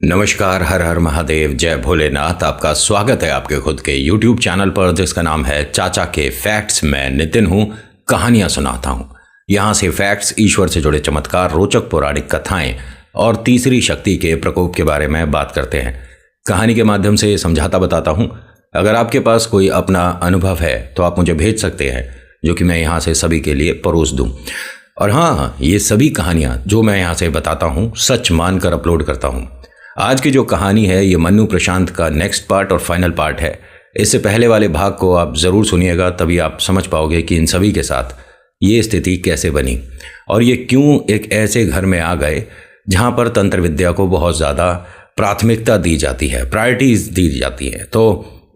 नमस्कार, हर हर महादेव, जय भोलेनाथ। आपका स्वागत है आपके खुद के YouTube चैनल पर जिसका नाम है चाचा के फैक्ट्स। मैं नितिन हूँ, कहानियाँ सुनाता हूँ। यहाँ से फैक्ट्स, ईश्वर से जुड़े चमत्कार, रोचक पौराणिक कथाएं और तीसरी शक्ति के प्रकोप के बारे में बात करते हैं। कहानी के माध्यम से समझाता बताता हूँ। अगर आपके पास कोई अपना अनुभव है तो आप मुझे भेज सकते हैं, जो कि मैं यहाँ से सभी के लिए परोस दूँ। और हाँ, ये सभी कहानियाँ जो मैं यहाँ से बताता हूँ सच मानकर अपलोड करता हूँ। आज की जो कहानी है ये मन्नू प्रशांत का नेक्स्ट पार्ट और फाइनल पार्ट है। इससे पहले वाले भाग को आप ज़रूर सुनिएगा, तभी आप समझ पाओगे कि इन सभी के साथ ये स्थिति कैसे बनी और ये क्यों एक ऐसे घर में आ गए जहाँ पर तंत्र विद्या को बहुत ज़्यादा प्राथमिकता दी जाती है, प्रायोरिटीज़ दी जाती है। तो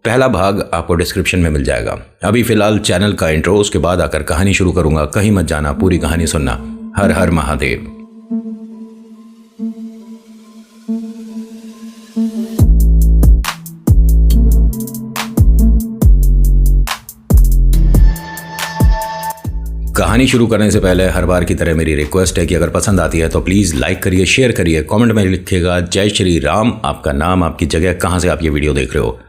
पहला भाग आपको डिस्क्रिप्शन में मिल जाएगा। अभी फ़िलहाल चैनल का इंट्रो, उसके बाद आकर कहानी शुरू करूँगा। कहीं मत जाना, पूरी कहानी सुनना। हर हर महादेव। कहानी शुरू करने से पहले हर बार की तरह मेरी रिक्वेस्ट है कि अगर पसंद आती है तो प्लीज़ लाइक करिए, शेयर करिए, कमेंट में लिखिएगा जय श्री राम, आपका नाम, आपकी जगह, कहाँ से आप ये वीडियो देख रहे हो,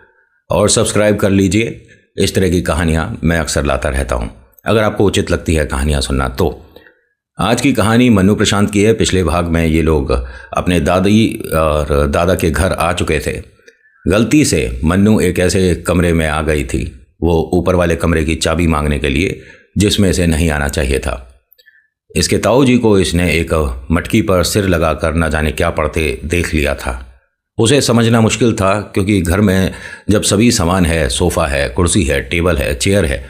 और सब्सक्राइब कर लीजिए। इस तरह की कहानियाँ मैं अक्सर लाता रहता हूँ, अगर आपको उचित लगती है कहानियाँ सुनना तो। आज की कहानी मन्नू प्रशांत की है। पिछले भाग में ये लोग अपने दादी और दादा के घर आ चुके थे। गलती से मन्नू एक ऐसे कमरे में आ गई थी, वो ऊपर वाले कमरे की चाबी मांगने के लिए, जिसमें से नहीं आना चाहिए था। इसके ताऊ जी को इसने एक मटकी पर सिर लगाकर न जाने क्या पढ़ते देख लिया था। उसे समझना मुश्किल था, क्योंकि घर में जब सभी सामान है, सोफ़ा है, कुर्सी है, टेबल है, चेयर है,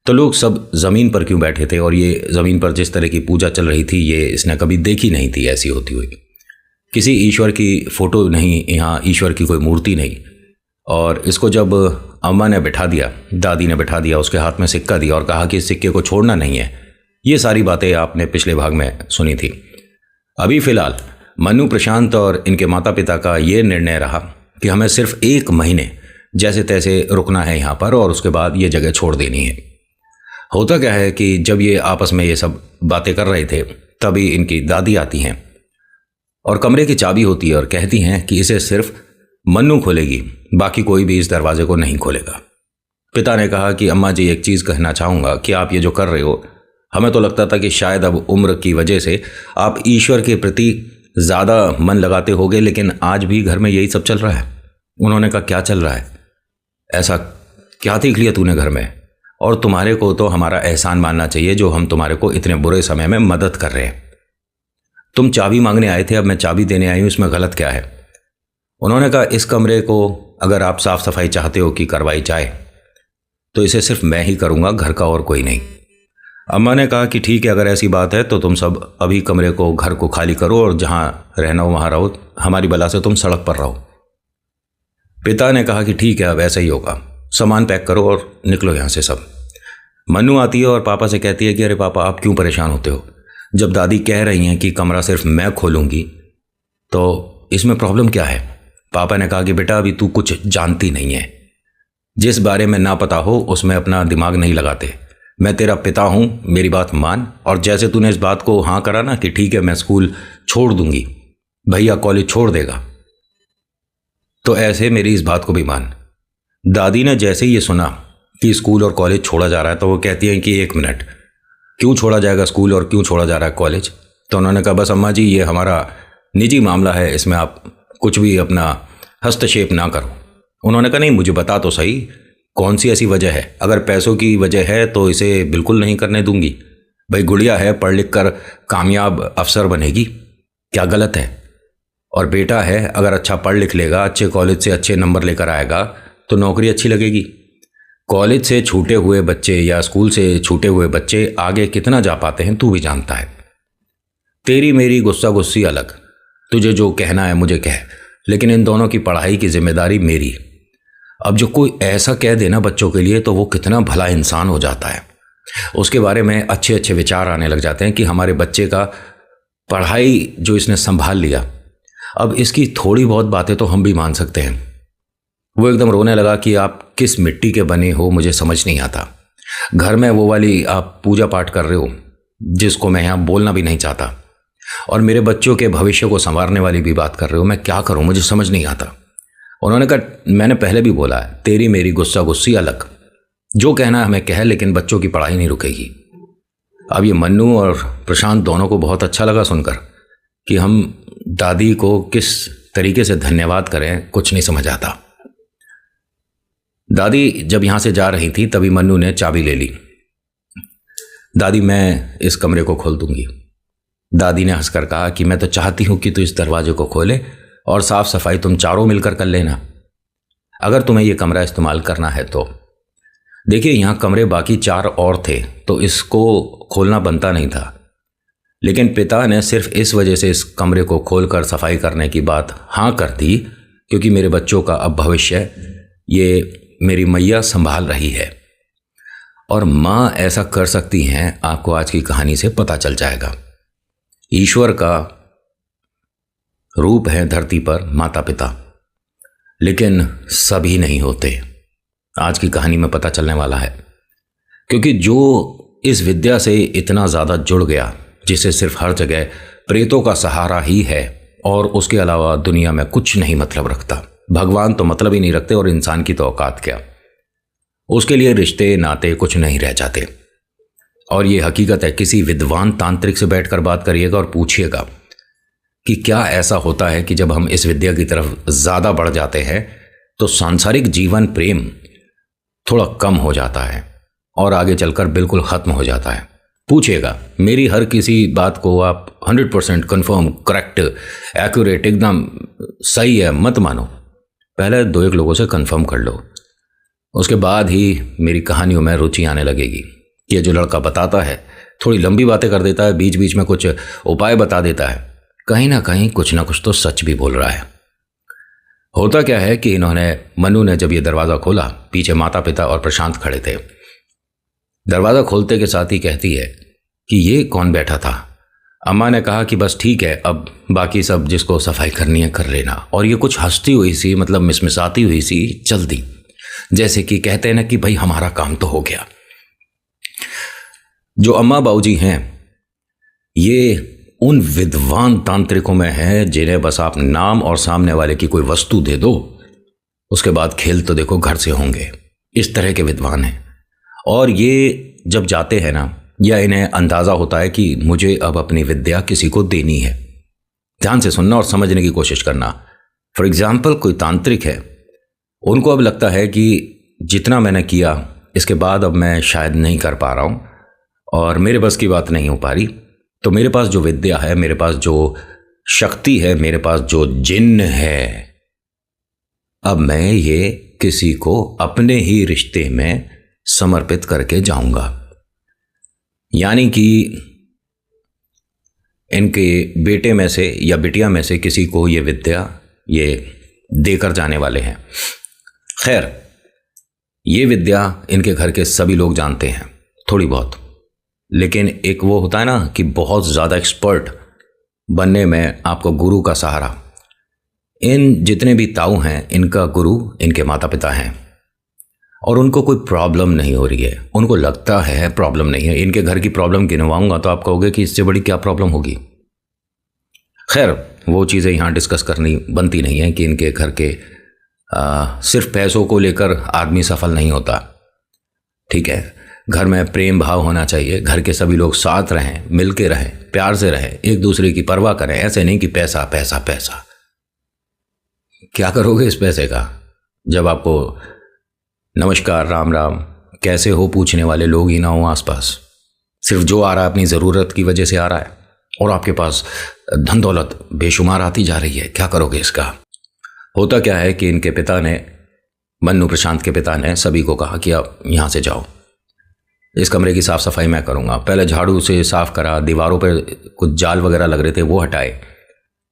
तो लोग सब ज़मीन पर क्यों बैठे थे। और ये ज़मीन पर जिस तरह की पूजा चल रही थी ये इसने कभी देखी नहीं थी ऐसी होती हुई। किसी ईश्वर की फ़ोटो नहीं, यहाँ ईश्वर की कोई मूर्ति नहीं। और इसको जब अम्मा ने बिठा दिया, दादी ने बिठा दिया, उसके हाथ में सिक्का दिया और कहा कि इस सिक्के को छोड़ना नहीं है। ये सारी बातें आपने पिछले भाग में सुनी थी। अभी फ़िलहाल मन्नू प्रशांत और इनके माता पिता का ये निर्णय रहा कि हमें सिर्फ 1 महीने जैसे तैसे रुकना है यहाँ पर और उसके बाद ये जगह छोड़ देनी है। होता क्या है कि जब ये आपस में ये सब बातें कर रहे थे तभी इनकी दादी आती हैं और कमरे की चाबी होती है और कहती हैं कि इसे सिर्फ मन्नू खोलेगी, बाकी कोई भी इस दरवाजे को नहीं खोलेगा। पिता ने कहा कि अम्मा जी, एक चीज़ कहना चाहूँगा कि आप ये जो कर रहे हो, हमें तो लगता था कि शायद अब उम्र की वजह से आप ईश्वर के प्रति ज़्यादा मन लगाते होगे, लेकिन आज भी घर में यही सब चल रहा है। उन्होंने कहा, क्या चल रहा है? ऐसा क्या देख लिया तूने घर में? और तुम्हारे को तो हमारा एहसान मानना चाहिए जो हम तुम्हारे को इतने बुरे समय में मदद कर रहे हैं। तुम चाबी मांगने आए थे, अब मैं चाबी देने आई हूँ, इसमें गलत क्या है? उन्होंने कहा, इस कमरे को अगर आप साफ़ सफाई चाहते हो कि करवाई जाए तो इसे सिर्फ मैं ही करूँगा, घर का और कोई नहीं। अम्मा ने कहा कि ठीक है, अगर ऐसी बात है तो तुम सब अभी कमरे को, घर को खाली करो और जहाँ रहना हो वहाँ रहो, हमारी बला से तुम सड़क पर रहो। पिता ने कहा कि ठीक है, अब ऐसा ही होगा, सामान पैक करो और निकलो यहाँ से सब। मन्नू आती है और पापा से कहती है कि अरे पापा, आप क्यों परेशान होते हो? जब दादी कह रही हैं कि कमरा सिर्फ मैं खोलूँगी तो इसमें प्रॉब्लम क्या है? पापा ने कहा कि बेटा, अभी तू कुछ जानती नहीं है, जिस बारे में ना पता हो उसमें अपना दिमाग नहीं लगाते। मैं तेरा पिता हूँ, मेरी बात मान। और जैसे तूने इस बात को हाँ करा ना कि ठीक है मैं स्कूल छोड़ दूंगी, भैया कॉलेज छोड़ देगा, तो ऐसे मेरी इस बात को भी मान। दादी ने जैसे ही ये सुना कि स्कूल और कॉलेज छोड़ा जा रहा है तो वो कहती हैं कि 1 मिनट, क्यों छोड़ा जाएगा स्कूल और क्यों छोड़ा जा रहा है कॉलेज? तो उन्होंने कहा, बस अम्मा जी, ये हमारा निजी मामला है, इसमें आप कुछ भी अपना हस्तक्षेप ना करो। उन्होंने कहा, नहीं, मुझे बता तो सही, कौन सी ऐसी वजह है? अगर पैसों की वजह है तो इसे बिल्कुल नहीं करने दूंगी। भाई गुड़िया है, पढ़ लिख कर कामयाब अफसर बनेगी, क्या गलत है? और बेटा है, अगर अच्छा पढ़ लिख लेगा, अच्छे कॉलेज से अच्छे नंबर लेकर आएगा तो नौकरी अच्छी लगेगी। कॉलेज से छूटे हुए बच्चे या स्कूल से छूटे हुए बच्चे आगे कितना जा पाते हैं तू भी जानता है। तेरी मेरी गुस्सा गुस्सी अलग, तुझे जो कहना है मुझे कह, लेकिन इन दोनों की पढ़ाई की जिम्मेदारी मेरी। अब जो कोई ऐसा कह देना बच्चों के लिए तो वो कितना भला इंसान हो जाता है, उसके बारे में अच्छे अच्छे विचार आने लग जाते हैं कि हमारे बच्चे का पढ़ाई जो इसने संभाल लिया, अब इसकी थोड़ी बहुत बातें तो हम भी मान सकते हैं। वो एकदम रोने लगा कि आप किस मिट्टी के बने हो, मुझे समझ नहीं आता। घर में वो वाली आप पूजा पाठ कर रहे हो जिसको मैं यहाँ बोलना भी नहीं चाहता। और मेरे बच्चों के भविष्य को संवारने वाली भी बात कर रहे हो। मैं क्या करूं, मुझे समझ नहीं आता। उन्होंने कहा, मैंने पहले भी बोला है, तेरी मेरी गुस्सा गुस्सी अलग, जो कहना है हमें कह, लेकिन बच्चों की पढ़ाई नहीं रुकेगी। अब ये मन्नू और प्रशांत दोनों को बहुत अच्छा लगा सुनकर कि हम दादी को किस तरीके से धन्यवाद करें, कुछ नहीं समझ आता। दादी जब यहाँ से जा रही थी तभी मन्नू ने चाबी ले ली। दादी, मैं इस कमरे को खोल दूंगी। दादी ने हंसकर कहा कि मैं तो चाहती हूँ कि तू इस दरवाजे को खोले और साफ सफाई तुम चारों मिलकर कर लेना, अगर तुम्हें यह कमरा इस्तेमाल करना है तो। देखिए, यहाँ कमरे बाकी 4 और थे तो इसको खोलना बनता नहीं था, लेकिन पिता ने सिर्फ इस वजह से इस कमरे को खोलकर सफाई करने की बात हाँ कर दी क्योंकि मेरे बच्चों का अब भविष्य ये मेरी मैया संभाल रही है और माँ ऐसा कर सकती हैं, आपको आज की कहानी से पता चल जाएगा। ईश्वर का रूप है धरती पर माता पिता, लेकिन सभी नहीं होते। आज की कहानी में पता चलने वाला है, क्योंकि जो इस विद्या से इतना ज़्यादा जुड़ गया, जिसे सिर्फ हर जगह प्रेतों का सहारा ही है और उसके अलावा दुनिया में कुछ नहीं मतलब रखता, भगवान तो मतलब ही नहीं रखते और इंसान की तो औकात क्या, उसके लिए रिश्ते नाते कुछ नहीं रह जाते। और ये हकीकत है, किसी विद्वान तांत्रिक से बैठकर बात करिएगा और पूछिएगा कि क्या ऐसा होता है कि जब हम इस विद्या की तरफ ज़्यादा बढ़ जाते हैं तो सांसारिक जीवन प्रेम थोड़ा कम हो जाता है और आगे चलकर बिल्कुल ख़त्म हो जाता है। पूछिएगा, मेरी हर किसी बात को आप 100% कन्फर्म, करेक्ट, एक्यूरेट, एकदम सही है मत मानो। पहले 2-1 लोगों से कन्फर्म कर लो, उसके बाद ही मेरी कहानियों में रुचि आने लगेगी। ये जो लड़का बताता है, थोड़ी लंबी बातें कर देता है, बीच बीच में कुछ उपाय बता देता है, कहीं ना कहीं कुछ ना कुछ तो सच भी बोल रहा है। होता क्या है कि मन्नू ने जब ये दरवाज़ा खोला, पीछे माता पिता और प्रशांत खड़े थे। दरवाज़ा खोलते के साथ ही कहती है कि ये कौन बैठा था। अम्मा ने कहा कि बस ठीक है, अब बाकी सब जिसको सफाई करनी है कर लेना। और ये कुछ हंसती हुई सी, मतलब मिसमिसाती हुई सी चल दी, जैसे कि कहते हैं ना कि भाई हमारा काम तो हो गया। जो अम्मा बाबूजी हैं ये उन विद्वान तांत्रिकों में है जिन्हें बस आप नाम और सामने वाले की कोई वस्तु दे दो, उसके बाद खेल तो देखो घर से होंगे। इस तरह के विद्वान हैं। और ये जब जाते हैं ना, या इन्हें अंदाज़ा होता है कि मुझे अब अपनी विद्या किसी को देनी है। ध्यान से सुनना और समझने की कोशिश करना। फॉर एग्जाम्पल, कोई तांत्रिक है, उनको अब लगता है कि जितना मैंने किया इसके बाद अब मैं शायद नहीं कर पा रहा हूँ और मेरे बस की बात नहीं हो पा रही, तो मेरे पास जो विद्या है, मेरे पास जो शक्ति है, मेरे पास जो जिन्न है, अब मैं ये किसी को अपने ही रिश्ते में समर्पित करके जाऊंगा। यानी कि इनके बेटे में से या बिटिया में से किसी को ये विद्या ये देकर जाने वाले हैं। खैर, ये विद्या इनके घर के सभी लोग जानते हैं थोड़ी बहुत, लेकिन एक वो होता है ना कि बहुत ज़्यादा एक्सपर्ट बनने में आपको गुरु का सहारा। इन जितने भी ताऊ हैं, इनका गुरु इनके माता पिता हैं और उनको कोई प्रॉब्लम नहीं हो रही है। उनको लगता है प्रॉब्लम नहीं है। इनके घर की प्रॉब्लम गिनवाऊंगा तो आप कहोगे कि इससे बड़ी क्या प्रॉब्लम होगी। खैर, वो चीज़ें यहाँ डिस्कस करनी बनती नहीं है कि इनके घर के सिर्फ पैसों को लेकर आदमी सफल नहीं होता। ठीक है, घर में प्रेम भाव होना चाहिए, घर के सभी लोग साथ रहें, मिल के रहें, प्यार से रहें, एक दूसरे की परवाह करें। ऐसे नहीं कि पैसा पैसा पैसा। क्या करोगे इस पैसे का जब आपको नमस्कार राम राम कैसे हो पूछने वाले लोग ही ना हो आसपास। सिर्फ जो आ रहा है अपनी ज़रूरत की वजह से आ रहा है और आपके पास धन दौलत बेशुमार आती जा रही है। क्या करोगे इसका। होता क्या है कि इनके पिता ने, मन्नू प्रशांत के पिता ने सभी को कहा कि आप यहाँ से जाओ, इस कमरे की साफ़ सफाई मैं करूँगा। पहले झाड़ू से साफ़ करा, दीवारों पर कुछ जाल वगैरह लग रहे थे वो हटाए,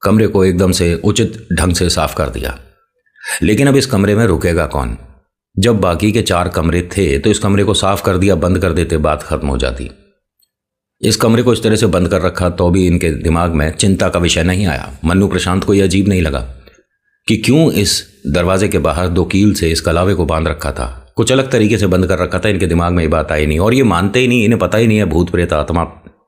कमरे को एकदम से उचित ढंग से साफ़ कर दिया। लेकिन अब इस कमरे में रुकेगा कौन। जब बाकी के 4 कमरे थे तो इस कमरे को साफ़ कर दिया, बंद कर देते, बात ख़त्म हो जाती। इस कमरे को इस तरह से बंद कर रखा तो भी इनके दिमाग में चिंता का विषय नहीं आया। मन्नू प्रशांत को यह अजीब नहीं लगा कि क्यों इस दरवाजे के बाहर 2 कील से इस कलावे को बांध रखा था, कुछ अलग तरीके से बंद कर रखा था। इनके दिमाग में ये बात आई नहीं और ये मानते ही नहीं, इन्हें पता ही नहीं है भूत प्रेत आत्मा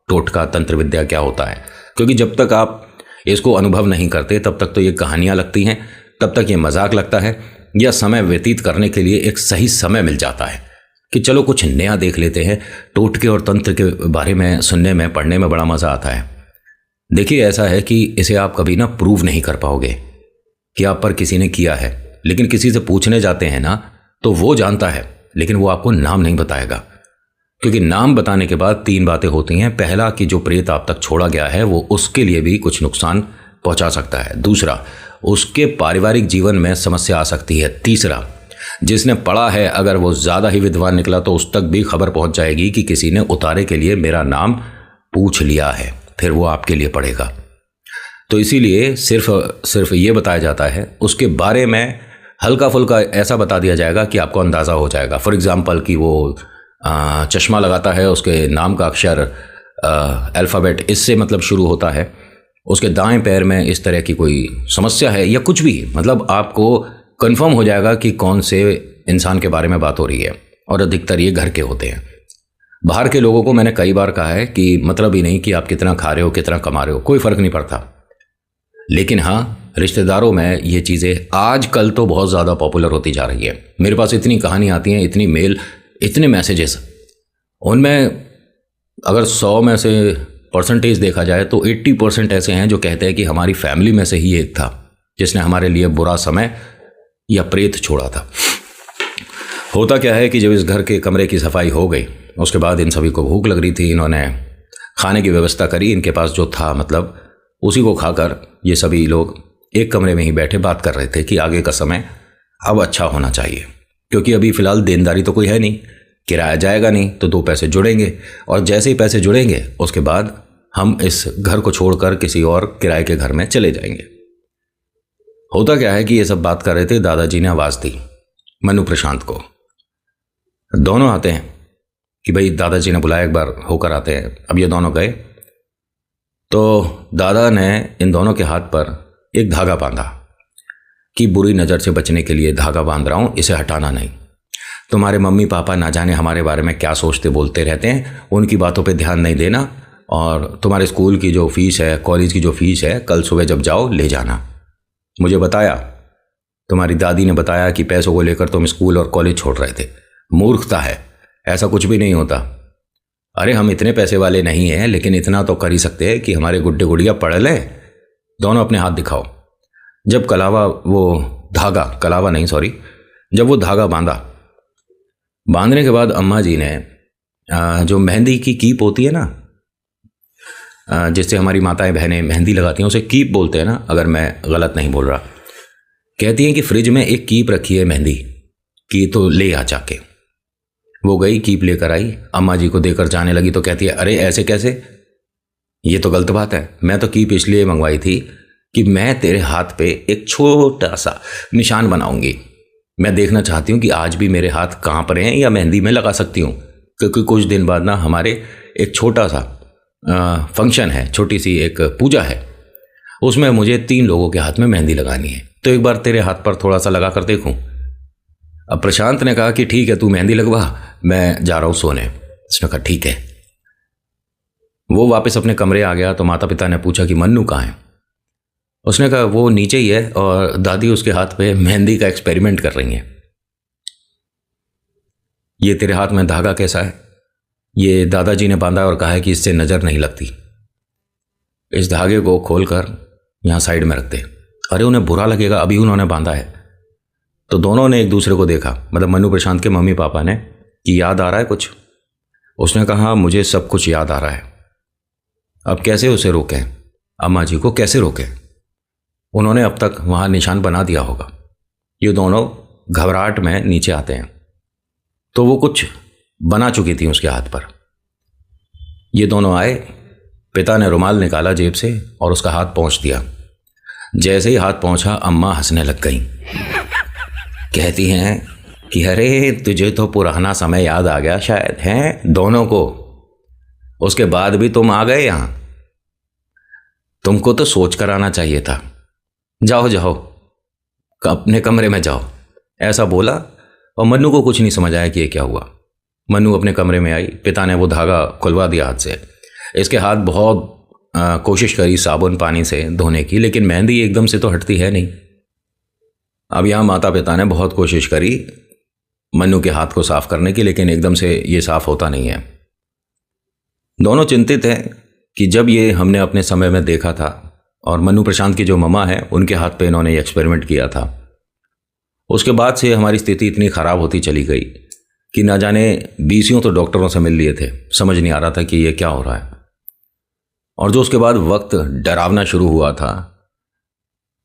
टोटका तंत्र विद्या क्या होता है। क्योंकि जब तक आप इसको अनुभव नहीं करते तब तक तो ये कहानियाँ लगती हैं, तब तक ये मजाक लगता है, या समय व्यतीत करने के लिए एक सही समय मिल जाता है कि चलो कुछ नया देख लेते हैं। टोटके और तंत्र के बारे में सुनने में, पढ़ने में बड़ा मज़ा आता है। देखिए, ऐसा है कि इसे आप कभी ना प्रूव नहीं कर पाओगे कि आप पर किसी ने किया है, लेकिन किसी से पूछने जाते हैं ना तो वो जानता है, लेकिन वो आपको नाम नहीं बताएगा, क्योंकि नाम बताने के बाद 3 बातें होती हैं। पहला, कि जो प्रेत आप तक छोड़ा गया है वो उसके लिए भी कुछ नुकसान पहुंचा सकता है। दूसरा, उसके पारिवारिक जीवन में समस्या आ सकती है। तीसरा, जिसने पढ़ा है अगर वो ज़्यादा ही विद्वान निकला तो उस तक भी खबर पहुंच जाएगी कि किसी ने उतारे के लिए मेरा नाम पूछ लिया है, फिर वो आपके लिए पढ़ेगा। तो इसीलिए सिर्फ ये बताया जाता है, उसके बारे में हल्का फुल्का ऐसा बता दिया जाएगा कि आपको अंदाज़ा हो जाएगा। फॉर एग्ज़ाम्पल कि वो चश्मा लगाता है, उसके नाम का अक्षर अल्फ़ाबेट इससे मतलब शुरू होता है, उसके दाएं पैर में इस तरह की कोई समस्या है या कुछ भी, मतलब आपको कंफर्म हो जाएगा कि कौन से इंसान के बारे में बात हो रही है। और अधिकतर ये घर के होते हैं। बाहर के लोगों को मैंने कई बार कहा है कि मतलब ही नहीं कि आप कितना खा रहे हो, कितना कमा रहे हो, कोई फ़र्क नहीं पड़ता। लेकिन हाँ, रिश्तेदारों में ये चीज़ें आजकल तो बहुत ज़्यादा पॉपुलर होती जा रही है। मेरे पास इतनी कहानी आती हैं, इतनी मेल, इतने मैसेजेस, उनमें अगर 100 में से परसेंटेज देखा जाए तो 80% ऐसे हैं जो कहते हैं कि हमारी फैमिली में से ही एक था जिसने हमारे लिए बुरा समय या प्रेत छोड़ा था। होता क्या है कि जब इस घर के कमरे की सफाई हो गई, उसके बाद इन सभी को भूख लग रही थी, इन्होंने खाने की व्यवस्था करी, इनके पास जो था मतलब उसी को खाकर ये सभी लोग एक कमरे में ही बैठे बात कर रहे थे कि आगे का समय अब अच्छा होना चाहिए, क्योंकि अभी फ़िलहाल देनदारी तो कोई है नहीं, किराया जाएगा नहीं तो 2 पैसे जुड़ेंगे, और जैसे ही पैसे जुड़ेंगे उसके बाद हम इस घर को छोड़कर किसी और किराए के घर में चले जाएंगे। होता क्या है कि ये सब बात कर रहे थे, दादाजी ने आवाज़ दी मनु प्रशांत को। दोनों आते हैं कि भाई दादाजी ने बुलाया, एक बार होकर आते हैं। अब ये दोनों गए तो दादा ने इन दोनों के हाथ पर एक धागा बांधा कि बुरी नज़र से बचने के लिए धागा बांध रहा हूँ, इसे हटाना नहीं। तुम्हारे मम्मी पापा ना जाने हमारे बारे में क्या सोचते बोलते रहते हैं, उनकी बातों पे ध्यान नहीं देना, और तुम्हारे स्कूल की जो फीस है, कॉलेज की जो फीस है, कल सुबह जब जाओ ले जाना। मुझे बताया, तुम्हारी दादी ने बताया कि पैसों को लेकर तुम स्कूल और कॉलेज छोड़ रहे थे। मूर्खता है, ऐसा कुछ भी नहीं होता। अरे हम इतने पैसे वाले नहीं हैं, लेकिन इतना तो कर ही सकते हैं कि हमारे गुड्डे गुड़िया पढ़ लें। दोनों अपने हाथ दिखाओ। जब जब वो धागा बांधने के बाद अम्मा जी ने जो मेहंदी की कीप होती है ना, जिससे हमारी माताएं बहनें मेहंदी लगाती हैं, उसे कीप बोलते हैं ना, अगर मैं गलत नहीं बोल रहा, कहती हैं कि फ्रिज में एक कीप रखी है मेहंदी की, तो ले आ जाके। वो गई, कीप लेकर आई, अम्मा जी को देकर जाने लगी तो कहती है, अरे ऐसे कैसे, ये तो गलत बात है। मैं तो कीप इसलिए मंगवाई थी कि मैं तेरे हाथ पे एक छोटा सा निशान बनाऊंगी। मैं देखना चाहती हूँ कि आज भी मेरे हाथ कहाँ पर हैं या मेहंदी में लगा सकती हूँ, क्योंकि कुछ दिन बाद ना हमारे एक छोटा सा फंक्शन है, छोटी सी एक पूजा है, उसमें मुझे 3 लोगों के हाथ में मेहंदी लगानी है, तो एक बार तेरे हाथ पर थोड़ा सा लगा कर देखूं। अब प्रशांत ने कहा कि ठीक है, तू मेहंदी लगवा, मैं जा रहा हूँ सोने। उसने कहा ठीक है। वो वापस अपने कमरे आ गया तो माता पिता ने पूछा कि मन्नू कहाँ है। उसने कहा वो नीचे ही है, और दादी उसके हाथ पे मेहंदी का एक्सपेरिमेंट कर रही हैं। ये तेरे हाथ में धागा कैसा है? ये दादाजी ने बांधा और कहा है कि इससे नज़र नहीं लगती, इस धागे को खोलकर यहाँ साइड में रख दे। अरे उन्हें बुरा लगेगा, अभी उन्होंने बांधा है। तो दोनों ने एक दूसरे को देखा, मतलब मनु प्रशांत के मम्मी पापा ने, कि याद आ रहा है कुछ? उसने कहा मुझे सब कुछ याद आ रहा है। अब कैसे उसे रोकें, अम्मा जी को कैसे रोकें? उन्होंने अब तक वहाँ निशान बना दिया होगा। ये दोनों घबराहट में नीचे आते हैं तो वो कुछ बना चुकी थी उसके हाथ पर। ये दोनों आए, पिता ने रुमाल निकाला जेब से और उसका हाथ पहुँच दिया। जैसे ही हाथ पहुँचा अम्मा हंसने लग गई, कहती हैं कि अरे तुझे तो पुराना समय याद आ गया शायद, हैं दोनों को। उसके बाद भी तुम आ गए यहाँ, तुमको तो सोच कर आना चाहिए था। जाओ जाओ अपने कमरे में जाओ, ऐसा बोला। और मन्नू को कुछ नहीं समझ आया कि ये क्या हुआ। मन्नू अपने कमरे में आई, पिता ने वो धागा खुलवा दिया हाथ से। इसके हाथ बहुत कोशिश करी साबुन पानी से धोने की, लेकिन मेहंदी एकदम से तो हटती है नहीं। अब यहाँ माता पिता ने बहुत कोशिश करी मन्नू के हाथ को साफ करने की, लेकिन एकदम से ये साफ होता नहीं है। दोनों चिंतित हैं कि जब ये हमने अपने समय में देखा था, और मन्नू प्रशांत की जो मम्मा है उनके हाथ पे इन्होंने ये एक्सपेरिमेंट किया था, उसके बाद से हमारी स्थिति इतनी ख़राब होती चली गई कि ना जाने 20 तो डॉक्टरों से मिल लिए थे, समझ नहीं आ रहा था कि ये क्या हो रहा है। और जो उसके बाद वक्त डरावना शुरू हुआ था,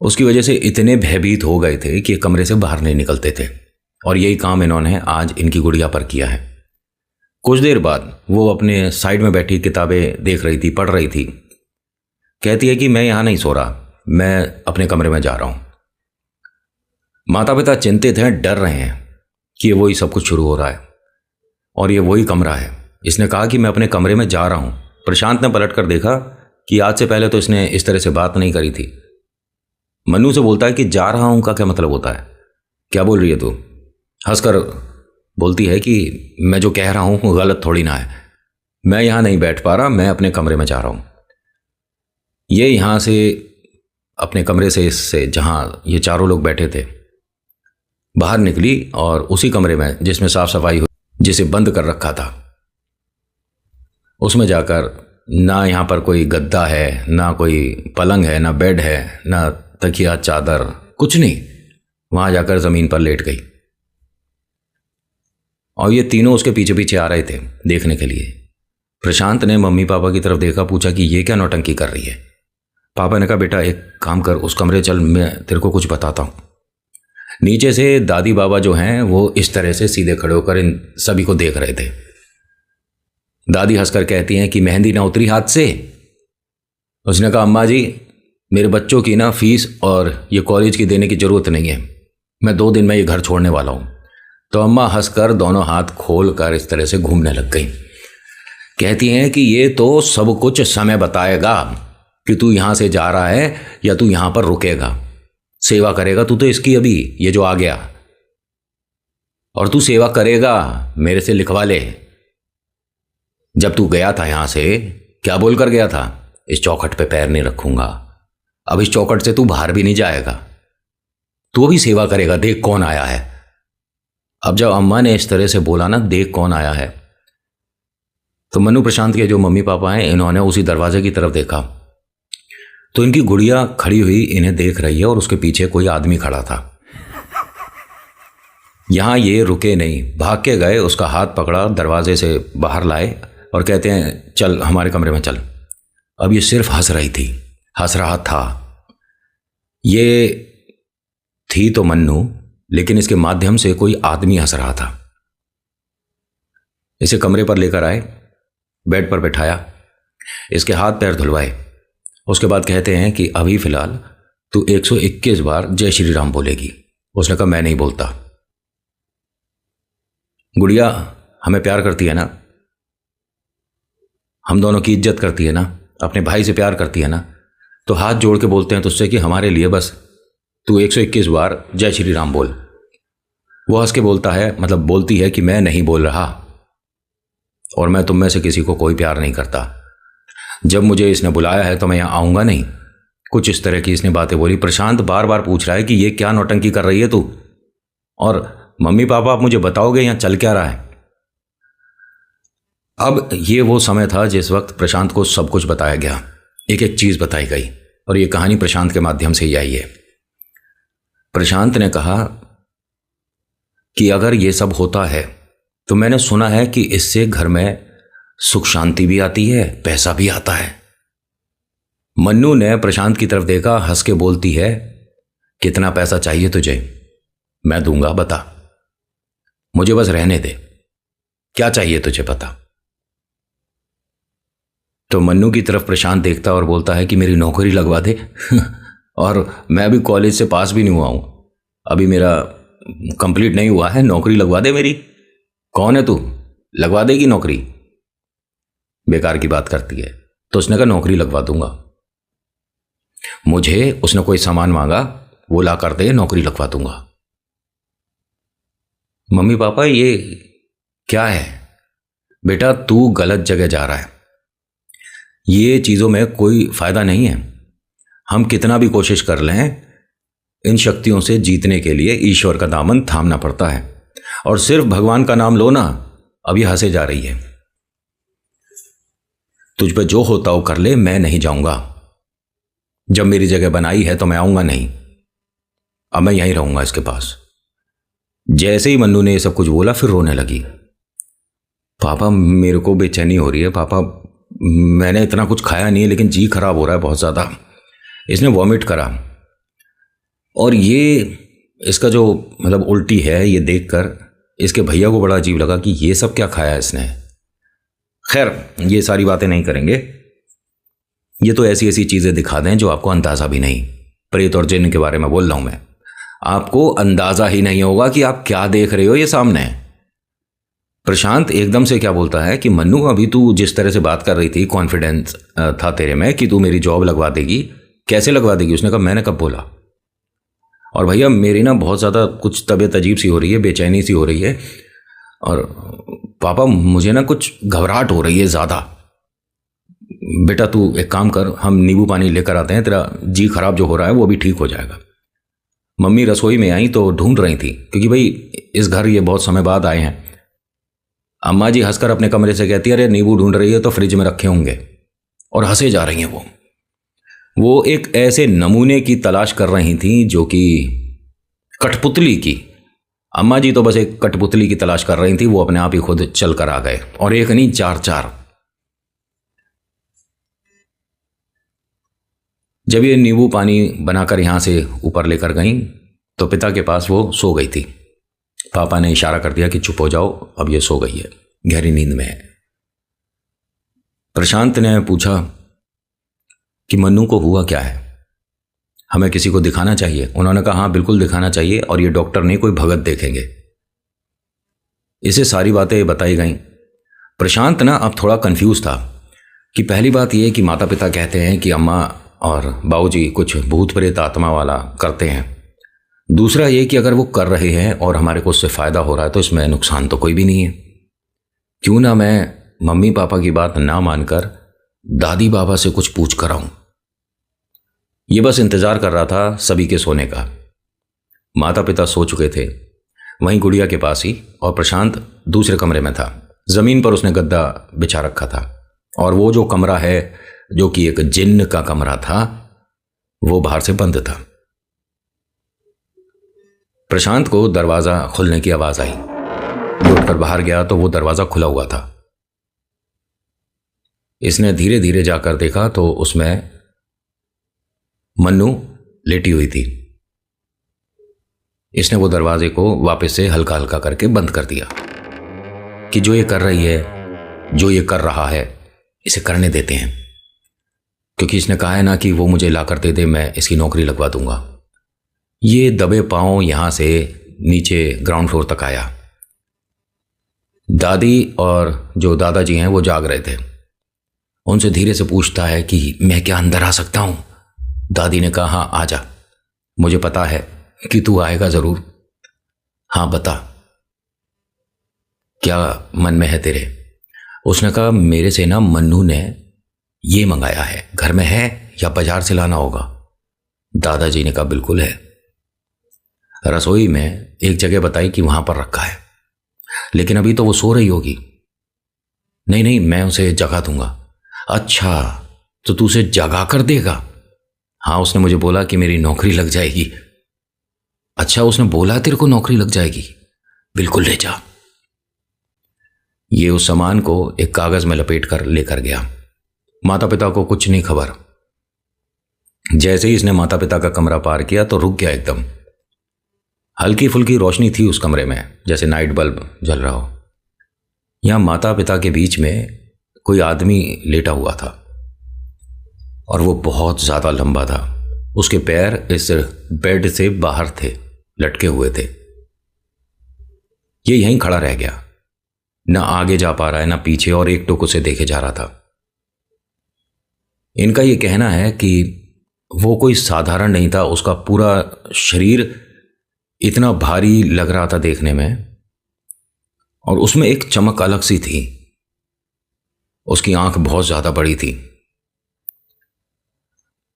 उसकी वजह से इतने भयभीत हो गए थे कि कमरे से बाहर नहीं निकलते थे। और यही काम इन्होंने आज इनकी गुड़िया पर किया है। कुछ देर बाद वो अपने साइड में बैठी किताबें देख रही थी, पढ़ रही थी। कहती है कि मैं यहाँ नहीं सो रहा, मैं अपने कमरे में जा रहा हूँ। माता पिता चिंतित हैं, डर रहे हैं कि वही सब कुछ शुरू हो रहा है और ये वही कमरा है। इसने कहा कि मैं अपने कमरे में जा रहा हूँ। प्रशांत ने पलट कर देखा कि आज से पहले तो इसने इस तरह से बात नहीं करी थी। मन्नू से बोलता है कि जा रहा हूँ का क्या मतलब होता है, क्या बोल रही है तू? हंसकर बोलती है कि मैं जो कह रहा हूँ गलत थोड़ी ना है, मैं यहाँ नहीं बैठ पा रहा, मैं अपने कमरे में जा रहा हूँ। ये यहाँ से अपने कमरे से इससे जहाँ ये चारों लोग बैठे थे बाहर निकली और उसी कमरे में जिसमें साफ सफाई हुई, जिसे बंद कर रखा था, उसमें जाकर ना यहाँ पर कोई गद्दा है, ना कोई पलंग है, ना बेड है, ना तकिया चादर, कुछ नहीं। वहाँ जाकर ज़मीन पर लेट गई और ये तीनों उसके पीछे पीछे आ रहे थे देखने के लिए। प्रशांत ने मम्मी पापा की तरफ देखा, पूछा कि ये क्या नौटंकी कर रही है। पापा ने कहा बेटा एक काम कर, उस कमरे चल, मैं तेरे को कुछ बताता हूँ। नीचे से दादी बाबा जो हैं वो इस तरह से सीधे खड़े होकर इन सभी को देख रहे थे। दादी हंसकर कहती हैं कि मेहंदी ना उतरी हाथ से। उसने कहा अम्मा जी मेरे बच्चों की ना फीस और ये कॉलेज की देने की ज़रूरत नहीं है, मैं 2 दिन में ये घर छोड़ने वाला हूँ। तो अम्मा हंसकर दोनों हाथ खोल कर इस तरह से घूमने लग गई। कहती हैं कि ये तो सब कुछ समय बताएगा कि तू यहाँ से जा रहा है या तू यहाँ पर रुकेगा, सेवा करेगा तू तो इसकी अभी, ये जो आ गया, और तू सेवा करेगा, मेरे से लिखवा ले। जब तू गया था यहाँ से क्या बोल कर गया था? इस चौखट पे पैर नहीं रखूंगा। अब इस चौखट से तू बाहर भी नहीं जाएगा, तू अभी सेवा करेगा, देख कौन आया है। अब जब अम्मा ने इस तरह से बोला ना, देख कौन आया है, तो मन्नू प्रशांत के जो मम्मी पापा हैं इन्होंने उसी दरवाजे की तरफ देखा तो इनकी गुड़िया खड़ी हुई इन्हें देख रही है और उसके पीछे कोई आदमी खड़ा था। यहां ये रुके नहीं, भाग के गए, उसका हाथ पकड़ा, दरवाजे से बाहर लाए और कहते हैं चल हमारे कमरे में चल। अब ये सिर्फ हंस रही थी, हंस रहा था। ये थी तो मन्नू, लेकिन इसके माध्यम से कोई आदमी हंस रहा था। इसे कमरे पर लेकर आए, बेड पर बैठाया, इसके हाथ पैर धुलवाए। उसके बाद कहते हैं कि अभी फिलहाल तू 121 बार जय श्री राम बोलेगी। उसने कहा मैं नहीं बोलता। गुड़िया हमें प्यार करती है ना, हम दोनों की इज्जत करती है ना, अपने भाई से प्यार करती है ना, तो हाथ जोड़ के बोलते हैं तुझसे कि हमारे लिए बस तू 121 बार जय श्री राम बोल। वो हंस के बोलता है, मतलब बोलती है कि मैं नहीं बोल रहा और मैं तुम में से किसी को कोई प्यार नहीं करता। जब मुझे इसने बुलाया है तो मैं यहाँ आऊँगा नहीं। कुछ इस तरह की इसने बातें बोली। प्रशांत बार बार पूछ रहा है कि ये क्या नौटंकी कर रही है तू, और मम्मी पापा आप मुझे बताओगे यहाँ चल क्या रहा है। अब ये वो समय था जिस वक्त प्रशांत को सब कुछ बताया गया, एक एक चीज़ बताई गई, और ये कहानी प्रशांत के माध्यम से ही आई है। प्रशांत ने कहा कि अगर ये सब होता है तो मैंने सुना है कि इससे घर में सुख शांति भी आती है, पैसा भी आता है। मन्नू ने प्रशांत की तरफ देखा, हंस के बोलती है कितना पैसा चाहिए तुझे? मैं दूंगा, बता, मुझे बस रहने दे, क्या चाहिए तुझे बता। तो मन्नू की तरफ प्रशांत देखता और बोलता है कि मेरी नौकरी लगवा दे और मैं अभी कॉलेज से पास भी नहीं हुआ हूं, अभी मेरा कंप्लीट नहीं हुआ है, नौकरी लगवा दे मेरी। कौन है तू, लगवा देगी नौकरी? बेकार की बात करती है। तो उसने कहा नौकरी लगवा दूंगा, मुझे उसने कोई सामान मांगा वो ला कर दे, नौकरी लगवा दूंगा। मम्मी पापा ये क्या है? बेटा तू गलत जगह जा रहा है। ये चीज़ों में कोई फ़ायदा नहीं है। हम कितना भी कोशिश कर लें, इन शक्तियों से जीतने के लिए ईश्वर का दामन थामना पड़ता है। और सिर्फ भगवान का नाम लो ना, अभी हंसे जा रही है। तुझ पे जो होता हो कर ले, मैं नहीं जाऊंगा। जब मेरी जगह बनाई है तो मैं आऊंगा नहीं। अब मैं यहीं रहूंगा इसके पास। जैसे ही मन्नू ने ये सब कुछ बोला, फिर रोने लगी। पापा मेरे को बेचैनी हो रही है पापा, मैंने इतना कुछ खाया नहीं है लेकिन जी खराब हो रहा है बहुत ज़्यादा। इसने वॉमिट करा और ये इसका जो मतलब उल्टी है, ये देखकर इसके भैया को बड़ा अजीब लगा कि ये सब क्या खाया है इसने। खैर ये सारी बातें नहीं करेंगे, ये तो ऐसी ऐसी चीज़ें दिखा दें जो आपको अंदाज़ा भी नहीं। प्रेत और जिन्न के बारे में बोल रहा हूँ मैं, आपको अंदाज़ा ही नहीं होगा कि आप क्या देख रहे हो ये सामने। प्रशांत एकदम से क्या बोलता है कि मन्नू अभी तू जिस तरह से बात कर रही थी, कॉन्फिडेंस था तेरे में कि तू मेरी जॉब लगवा देगी, कैसे लगवा देगी? उसने कहा मैंने कब बोला? और भैया मेरी ना बहुत ज़्यादा कुछ तबीयत अजीब सी हो रही है, बेचैनी सी हो रही है, और पापा मुझे ना कुछ घबराहट हो रही है ज़्यादा। बेटा तू एक काम कर, हम नींबू पानी लेकर आते हैं, तेरा जी खराब जो हो रहा है वो भी ठीक हो जाएगा। मम्मी रसोई में आई तो ढूंढ रही थी, क्योंकि भाई इस घर ये बहुत समय बाद आए हैं। अम्मा जी हंसकर अपने कमरे से कहती है अरे नींबू ढूंढ रही है तो फ्रिज में रखे होंगे, और हंसे जा रही हैं वो एक ऐसे नमूने की तलाश कर रही थी जो कि कठपुतली की। अम्मा जी तो बस एक कठपुतली की तलाश कर रही थी, वो अपने आप ही खुद चल कर आ गए, और एक नहीं चार चार। जब ये नींबू पानी बनाकर यहां से ऊपर लेकर गई तो पिता के पास वो सो गई थी। पापा ने इशारा कर दिया कि चुप हो जाओ, अब ये सो गई है, गहरी नींद में है। प्रशांत ने पूछा कि मन्नू को हुआ क्या है, हमें किसी को दिखाना चाहिए? उन्होंने कहा हाँ बिल्कुल दिखाना चाहिए, और ये डॉक्टर नहीं कोई भगत देखेंगे। इसे सारी बातें बताई गई। प्रशांत ना अब थोड़ा कंफ्यूज था कि पहली बात यह कि माता पिता कहते हैं कि अम्मा और बाबूजी कुछ भूत प्रेत आत्मा वाला करते हैं। दूसरा ये कि अगर वो कर रहे हैं और हमारे को उससे फ़ायदा हो रहा है तो इसमें नुकसान तो कोई भी नहीं है। क्यों ना मैं मम्मी पापा की बात ना मानकर दादी बाबा से कुछ पूछ कर आऊं। ये बस इंतज़ार कर रहा था सभी के सोने का। माता पिता सो चुके थे वहीं गुड़िया के पास ही, और प्रशांत दूसरे कमरे में था। ज़मीन पर उसने गद्दा बिछा रखा था, और वो जो कमरा है जो कि एक जिन्न का कमरा था वो बाहर से बंद था। प्रशांत को दरवाज़ा खुलने की आवाज़ आई। लौटकर बाहर गया तो वो दरवाज़ा खुला हुआ था। इसने धीरे धीरे जाकर देखा तो उसमें मन्नू लेटी हुई थी। इसने वो दरवाजे को वापस से हल्का हल्का करके बंद कर दिया कि जो ये कर रही है, जो ये कर रहा है, इसे करने देते हैं, क्योंकि इसने कहा है ना कि वो मुझे ला कर दे दे, मैं इसकी नौकरी लगवा दूंगा। ये दबे पांव यहां से नीचे ग्राउंड फ्लोर तक आया। दादी और जो दादाजी हैं वो जाग रहे थे। उनसे धीरे से पूछता है कि मैं क्या अंदर आ सकता हूं? दादी ने कहा हाँ आ जा, मुझे पता है कि तू आएगा जरूर। हाँ बता, क्या मन में है तेरे? उसने कहा मेरे से ना मन्नू ने ये मंगाया है, घर में है या बाजार से लाना होगा? दादाजी ने कहा बिल्कुल है। रसोई में एक जगह बताई कि वहां पर रखा है, लेकिन अभी तो वो सो रही होगी। नहीं नहीं, मैं उसे जगा दूंगा। अच्छा तो तू उसे जगा कर देगा? हाँ, उसने मुझे बोला कि मेरी नौकरी लग जाएगी। अच्छा, उसने बोला तेरे को नौकरी लग जाएगी? बिल्कुल ले जा। ये उस सामान को एक कागज में लपेट कर लेकर गया। माता पिता को कुछ नहीं खबर। जैसे ही इसने माता पिता का कमरा पार किया तो रुक गया एकदम। हल्की फुल्की रोशनी थी उस कमरे में, जैसे नाइट बल्ब जल रहा हो। यहां माता पिता के बीच में कोई आदमी लेटा हुआ था, और वो बहुत ज्यादा लंबा था। उसके पैर इस बेड से बाहर थे, लटके हुए थे। ये यहीं खड़ा रह गया, ना आगे जा पा रहा है ना पीछे, और एक टुक उसे देखे जा रहा था। इनका ये कहना है कि वो कोई साधारण नहीं था। उसका पूरा शरीर इतना भारी लग रहा था देखने में, और उसमें एक चमक अलग सी थी। उसकी आंख बहुत ज्यादा बड़ी थी,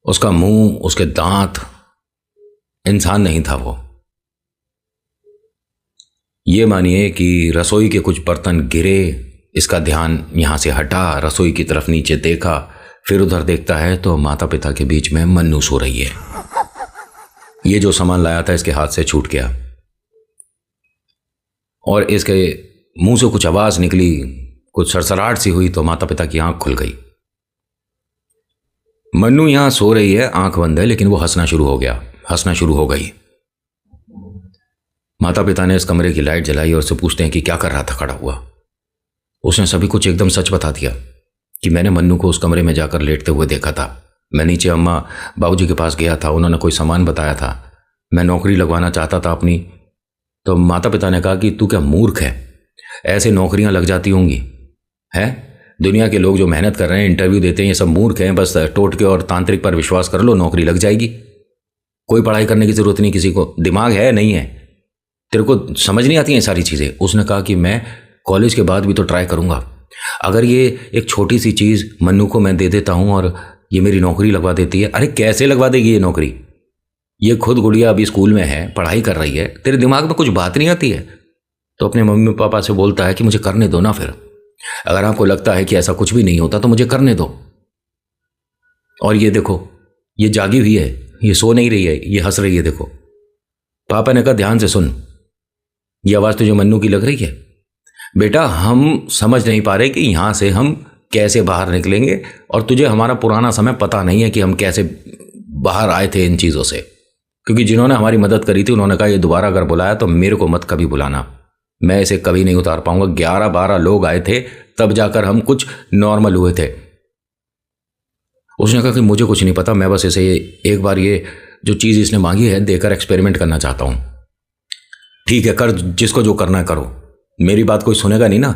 उसका मुंह, उसके दांत, इंसान नहीं था वो। ये मानिए कि रसोई के कुछ बर्तन गिरे, इसका ध्यान यहां से हटा, रसोई की तरफ नीचे देखा, फिर उधर देखता है तो माता पिता के बीच में मन्नू सो रही है। ये जो सामान लाया था इसके हाथ से छूट गया और इसके मुंह से कुछ आवाज निकली, कुछ सरसराहट सी हुई तो माता पिता की आंख खुल गई। मन्नू यहां सो रही है, आंख बंद है, लेकिन वो हंसना शुरू हो गई। माता पिता ने इस कमरे की लाइट जलाई और उससे पूछते हैं कि क्या कर रहा था खड़ा हुआ। उसने सभी कुछ एकदम सच बता दिया कि मैंने मन्नू को उस कमरे में जाकर लेटते हुए देखा था। मैं नीचे अम्मा बाबूजी के पास गया था, उन्होंने कोई सामान बताया था, मैं नौकरी लगवाना चाहता था अपनी। तो माता पिता ने कहा कि तू क्या मूर्ख है, ऐसे नौकरियां लग जाती होंगी है? दुनिया के लोग जो मेहनत कर रहे हैं, इंटरव्यू देते हैं, ये सब मूर्ख हैं, बस टोटके और तांत्रिक पर विश्वास कर लो, नौकरी लग जाएगी। कोई पढ़ाई करने की जरूरत नहीं, किसी को दिमाग है नहीं है, तेरे को समझ नहीं आती हैं सारी चीज़ें। उसने कहा कि मैं कॉलेज के बाद भी तो ट्राई करूँगा, अगर ये एक छोटी सी चीज़ मन्नू को मैं दे देता हूँ और ये मेरी नौकरी लगवा देती है। अरे कैसे लगवा देगी ये नौकरी? ये खुद गुड़िया अभी स्कूल में है, पढ़ाई कर रही है, तेरे दिमाग में कुछ बात नहीं आती है? तो अपने मम्मी पापा से बोलता है कि मुझे करने दो ना, फिर अगर आपको लगता है कि ऐसा कुछ भी नहीं होता तो मुझे करने दो। और ये देखो, ये जागी हुई है, ये सो नहीं रही है, ये हंस रही है, देखो। पापा ने कहा ध्यान से सुन, ये आवाज़ तुझे मन्नू की लग रही है? बेटा हम समझ नहीं पा रहे कि यहाँ से हम कैसे बाहर निकलेंगे, और तुझे हमारा पुराना समय पता नहीं है कि हम कैसे बाहर आए थे इन चीज़ों से, क्योंकि जिन्होंने हमारी मदद करी थी उन्होंने कहा ये दोबारा अगर बुलाया तो मेरे को मत कभी बुलाना, मैं इसे कभी नहीं उतार पाऊंगा। 11-12 लोग आए थे तब जाकर हम कुछ नॉर्मल हुए थे। उसने कहा कि मुझे कुछ नहीं पता, मैं बस इसे एक बार ये जो चीज़ इसने मांगी है देकर एक्सपेरिमेंट करना चाहता हूँ। ठीक है, कर, जिसको जो करना है करो, मेरी बात कोई सुनेगा नहीं ना।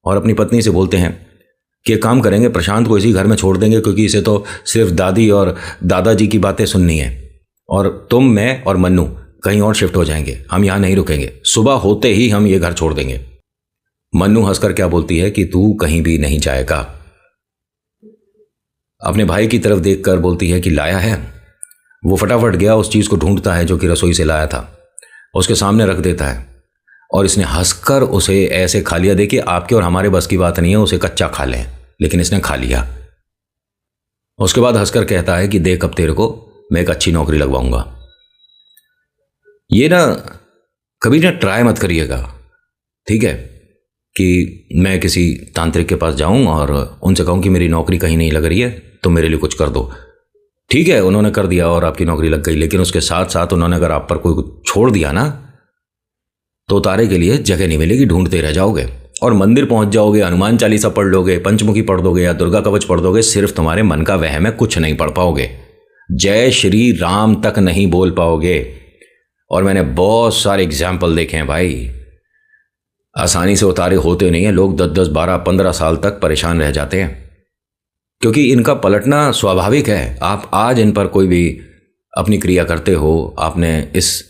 और अपनी पत्नी से बोलते हैं कि एक काम करेंगे, प्रशांत को इसी घर में छोड़ देंगे, क्योंकि इसे तो सिर्फ दादी और दादाजी की बातें सुननी है, और तुम, मैं और मन्नू कहीं और शिफ्ट हो जाएंगे, हम यहाँ नहीं रुकेंगे, सुबह होते ही हम ये घर छोड़ देंगे। मन्नू हंसकर क्या बोलती है कि तू कहीं भी नहीं जाएगा। अपने भाई की तरफ देखकर बोलती है कि लाया है। वो फटाफट गया, उस चीज़ को ढूंढता है जो कि रसोई से लाया था, उसके सामने रख देता है, और इसने हंसकर उसे ऐसे खा लिया। देखिए आपके और हमारे बस की बात नहीं है उसे कच्चा खा लें, लेकिन इसने खा लिया। उसके बाद हंसकर कहता है कि देख अब तेरे को मैं एक अच्छी नौकरी लगवाऊंगा। ये ना कभी ना ट्राई मत करिएगा, ठीक है, कि मैं किसी तांत्रिक के पास जाऊं और उनसे कहूं कि मेरी नौकरी कहीं नहीं लग रही है तो मेरे लिए कुछ कर दो। ठीक है, उन्होंने कर दिया और आपकी नौकरी लग गई, लेकिन उसके साथ साथ उन्होंने अगर आप पर कोई छोड़ दिया ना तो उतारे के लिए जगह नहीं मिलेगी, ढूंढते रह जाओगे और मंदिर पहुंच जाओगे, हनुमान चालीसा पढ़ लोगे, पंचमुखी पढ़ दोगे या दुर्गा कवच पढ़ दोगे, सिर्फ तुम्हारे मन का वहम है, कुछ नहीं पढ़ पाओगे, जय श्री राम तक नहीं बोल पाओगे। और मैंने बहुत सारे एग्जाम्पल देखे हैं भाई, आसानी से उतारे होते नहीं हैं, लोग 10-10, 12-15 साल तक परेशान रह जाते हैं, क्योंकि इनका पलटना स्वाभाविक है। आप आज इन पर कोई भी अपनी क्रिया करते हो, आपने इस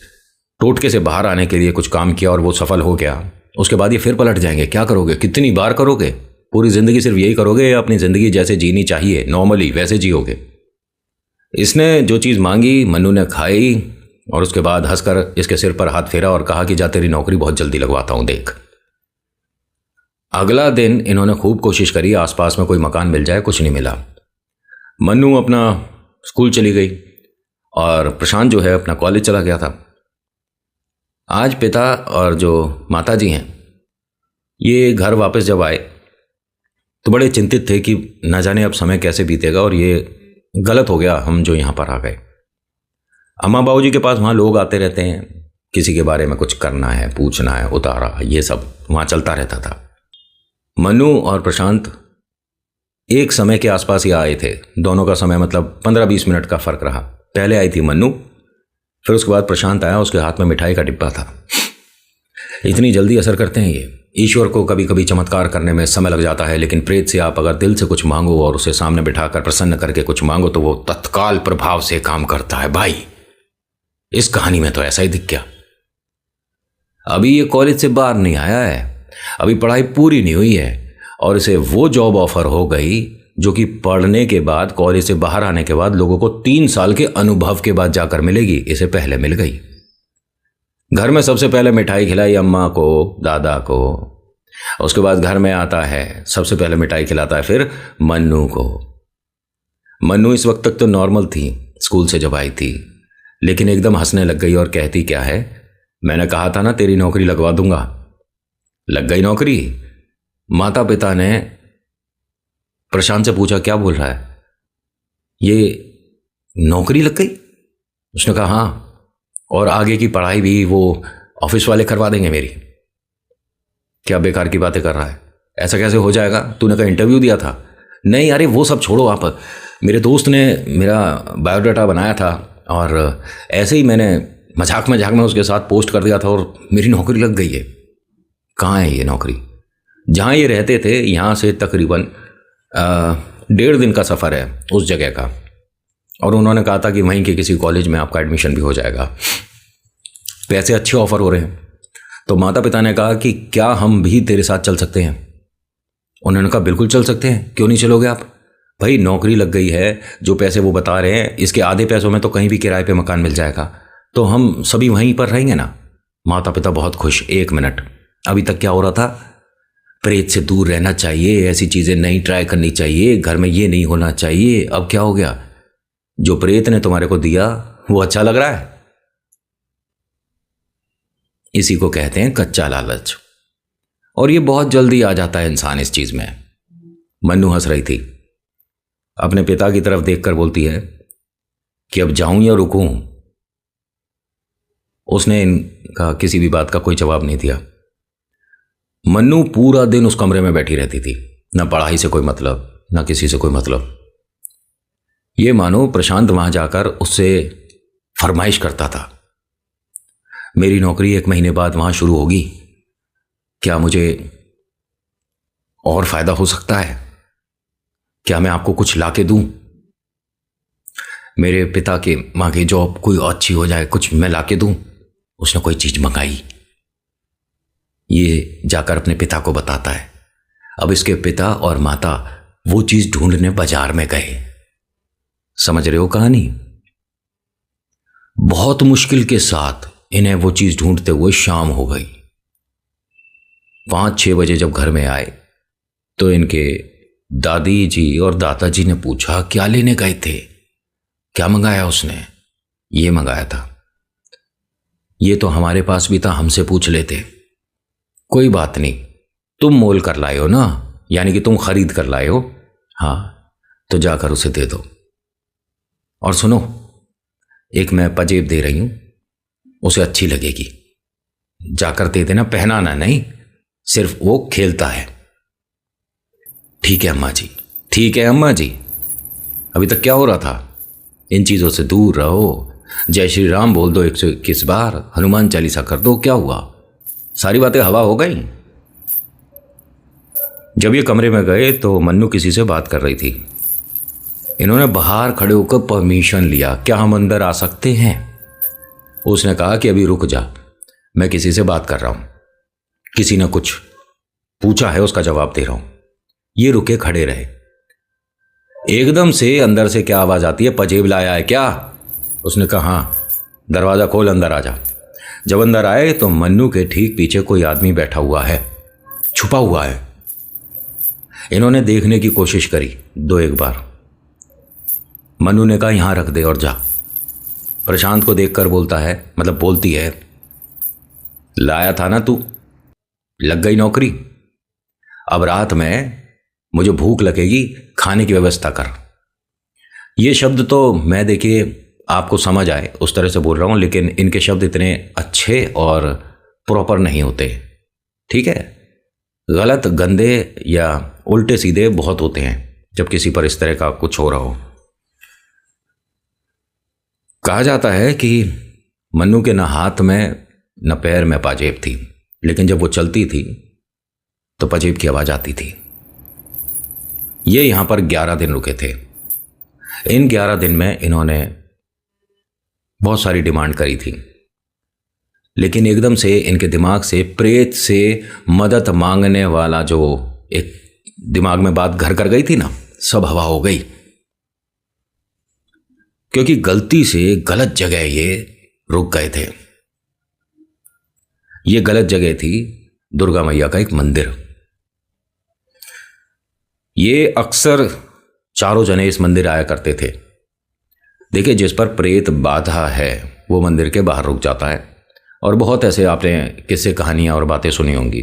टोटके से बाहर आने के लिए कुछ काम किया और वो सफल हो गया, उसके बाद ये फिर पलट जाएंगे। क्या करोगे, कितनी बार करोगे? पूरी जिंदगी सिर्फ यही करोगे या अपनी जिंदगी जैसे जीनी चाहिए नॉर्मली वैसे जियोगे? इसने जो चीज़ मांगी मन्नू ने खाई और उसके बाद हंसकर इसके सिर पर हाथ फेरा और कहा कि जा तेरी नौकरी बहुत जल्दी लगवाता हूं, देख। अगला दिन इन्होंने खूब कोशिश करी, आसपास में कोई मकान मिल जाए, कुछ नहीं मिला। मन्नू अपना स्कूल चली गई और प्रशांत जो है अपना कॉलेज चला गया था। आज पिता और जो माता जी हैं ये घर वापस जब आए तो बड़े चिंतित थे कि न जाने अब समय कैसे बीतेगा और ये गलत हो गया हम जो यहाँ पर आ गए। अम्मा बाबूजी के पास वहाँ लोग आते रहते हैं, किसी के बारे में कुछ करना है, पूछना है, उतारा, ये सब वहाँ चलता रहता था। मन्नू और प्रशांत एक समय के आसपास ही आए थे, दोनों का समय मतलब 15-20 मिनट का फर्क रहा। पहले आई थी मन्नू, फिर उसके बाद प्रशांत आया, उसके हाथ में मिठाई का डिब्बा था। इतनी जल्दी असर करते हैं ये। ईश्वर को कभी कभी चमत्कार करने में समय लग जाता है, लेकिन प्रेत से आप अगर दिल से कुछ मांगो और उसे सामने बिठाकर प्रसन्न करके कुछ मांगो तो वो तत्काल प्रभाव से काम करता है भाई। इस कहानी में तो ऐसा ही दिख गया। अभी ये कॉलेज से बाहर नहीं आया है, अभी पढ़ाई पूरी नहीं हुई है और इसे वो जॉब ऑफर हो गई जो कि पढ़ने के बाद, कॉलेज से बाहर आने के बाद लोगों को 3 साल के अनुभव के बाद जाकर मिलेगी, इसे पहले मिल गई। घर में सबसे पहले मिठाई खिलाई अम्मा को, दादा को। उसके बाद घर में आता है, सबसे पहले मिठाई खिलाता है फिर मन्नू को। मन्नू इस वक्त तक तो नॉर्मल थी स्कूल से जब आई थी, लेकिन एकदम हंसने लग गई और कहती क्या है, मैंने कहा था ना तेरी नौकरी लगवा दूंगा। लग गई नौकरी। माता पिता ने प्रशांत से पूछा क्या बोल रहा है, ये नौकरी लग गई? उसने कहा हाँ, और आगे की पढ़ाई भी वो ऑफिस वाले करवा देंगे मेरी। क्या बेकार की बातें कर रहा है, ऐसा कैसे हो जाएगा? तूने कहा इंटरव्यू दिया था। नहीं अरे वो सब छोड़ो आप, मेरे दोस्त ने मेरा बायोडाटा बनाया था और ऐसे ही मैंने मजाक में उसके साथ पोस्ट कर दिया था और मेरी नौकरी लग गई है। कहाँ है ये नौकरी? जहाँ ये रहते थे यहाँ से तकरीबन 1.5 दिन का सफ़र है उस जगह का, और उन्होंने कहा था कि वहीं के किसी कॉलेज में आपका एडमिशन भी हो जाएगा, पैसे अच्छे ऑफर हो रहे हैं। तो माता पिता ने कहा कि क्या हम भी तेरे साथ चल सकते हैं? उन्होंने कहा बिल्कुल चल सकते हैं, क्यों नहीं चलोगे आप? भाई नौकरी लग गई है, जो पैसे वो बता रहे हैं इसके आधे पैसों में तो कहीं भी किराए पे मकान मिल जाएगा, तो हम सभी वहीं पर रहेंगे ना। माता पिता बहुत खुश। 1 मिनट, अभी तक क्या हो रहा था? प्रेत से दूर रहना चाहिए, ऐसी चीज़ें नहीं ट्राई करनी चाहिए, घर में ये नहीं होना चाहिए। अब क्या हो गया? जो प्रेत ने तुम्हारे को दिया वो अच्छा लग रहा है? इसी को कहते हैं कच्चा लालच, और ये बहुत जल्दी आ जाता है इंसान इस चीज में। मन्नू हंस रही थी, अपने पिता की तरफ देखकर बोलती है कि अब जाऊं या रुकूं? उसने इनका किसी भी बात का कोई जवाब नहीं दिया। मन्नू पूरा दिन उस कमरे में बैठी रहती थी, ना पढ़ाई से कोई मतलब, ना किसी से कोई मतलब। ये मानो प्रशांत वहां जाकर उससे फरमाइश करता था, मेरी नौकरी 1 महीने बाद वहां शुरू होगी, क्या मुझे और फायदा हो सकता है? क्या मैं आपको कुछ लाके दूं? मेरे पिता के माँ की जॉब कोई अच्छी हो जाए, कुछ मैं लाके दूं? उसने कोई चीज मंगाई, ये जाकर अपने पिता को बताता है। अब इसके पिता और माता वो चीज ढूंढने बाजार में गए। समझ रहे हो कहानी? बहुत मुश्किल के साथ इन्हें वो चीज ढूंढते हुए शाम हो गई। 5-6 बजे जब घर में आए तो इनके दादी जी और दादाजी ने पूछा क्या लेने गए थे, क्या मंगाया उसने? ये मंगाया था। ये तो हमारे पास भी था, हमसे पूछ लेते। कोई बात नहीं, तुम मोल कर लाए हो ना, यानी कि तुम खरीद कर लाए हो। हाँ तो जाकर उसे दे दो। और सुनो, एक मैं पजेब दे रही हूं, उसे अच्छी लगेगी, जाकर दे देना, पहनाना नहीं, सिर्फ वो खेलता है। ठीक है अम्मा जी, ठीक है अम्मा जी। अभी तक क्या हो रहा था? इन चीजों से दूर रहो, जय श्री राम बोल दो 121 बार, हनुमान चालीसा कर दो, क्या हुआ? सारी बातें हवा हो गई। जब ये कमरे में गए तो मन्नू किसी से बात कर रही थी। इन्होंने बाहर खड़े होकर परमिशन लिया, क्या हम अंदर आ सकते हैं? उसने कहा कि अभी रुक जा, मैं किसी से बात कर रहा हूं। किसी ने कुछ पूछा है, उसका जवाब दे रहा हूं। ये रुके खड़े रहे। एकदम से अंदर से क्या आवाज आती है, पजेब लाया है क्या? उसने कहा हाँ। दरवाजा खोल, अंदर आ जा। जब अंदर आए तो मन्नू के ठीक पीछे कोई आदमी बैठा हुआ है, छुपा हुआ है। इन्होंने देखने की कोशिश करी 2-1 बार। मन्नू ने कहा यहां रख दे और जा। प्रशांत को देखकर बोलता है, मतलब बोलती है, लाया था ना तू, लग गई नौकरी। अब रात में मुझे भूख लगेगी, खाने की व्यवस्था कर। ये शब्द तो मैं देखिए आपको समझ आए उस तरह से बोल रहा हूं, लेकिन इनके शब्द इतने अच्छे और प्रॉपर नहीं होते, ठीक है? गलत, गंदे या उल्टे सीधे बहुत होते हैं जब किसी पर इस तरह का कुछ हो रहा हो। कहा जाता है कि मन्नू के न हाथ में न पैर में पाजेब थी, लेकिन जब वो चलती थी तो पाजेब की आवाज आती थी। ये यहां पर 11 दिन रुके थे। इन 11 दिन में इन्होंने बहुत सारी डिमांड करी थी, लेकिन एकदम से इनके दिमाग से प्रेत से मदद मांगने वाला जो एक दिमाग में बात घर कर गई थी ना, सब हवा हो गई, क्योंकि गलती से गलत जगह ये रुक गए थे। ये गलत जगह थी दुर्गा मैया का एक मंदिर। ये अक्सर चारों जने इस मंदिर आया करते थे। देखिए, जिस पर प्रेत बाधा है वो मंदिर के बाहर रुक जाता है, और बहुत ऐसे आपने किस्से कहानियां और बातें सुनी होंगी,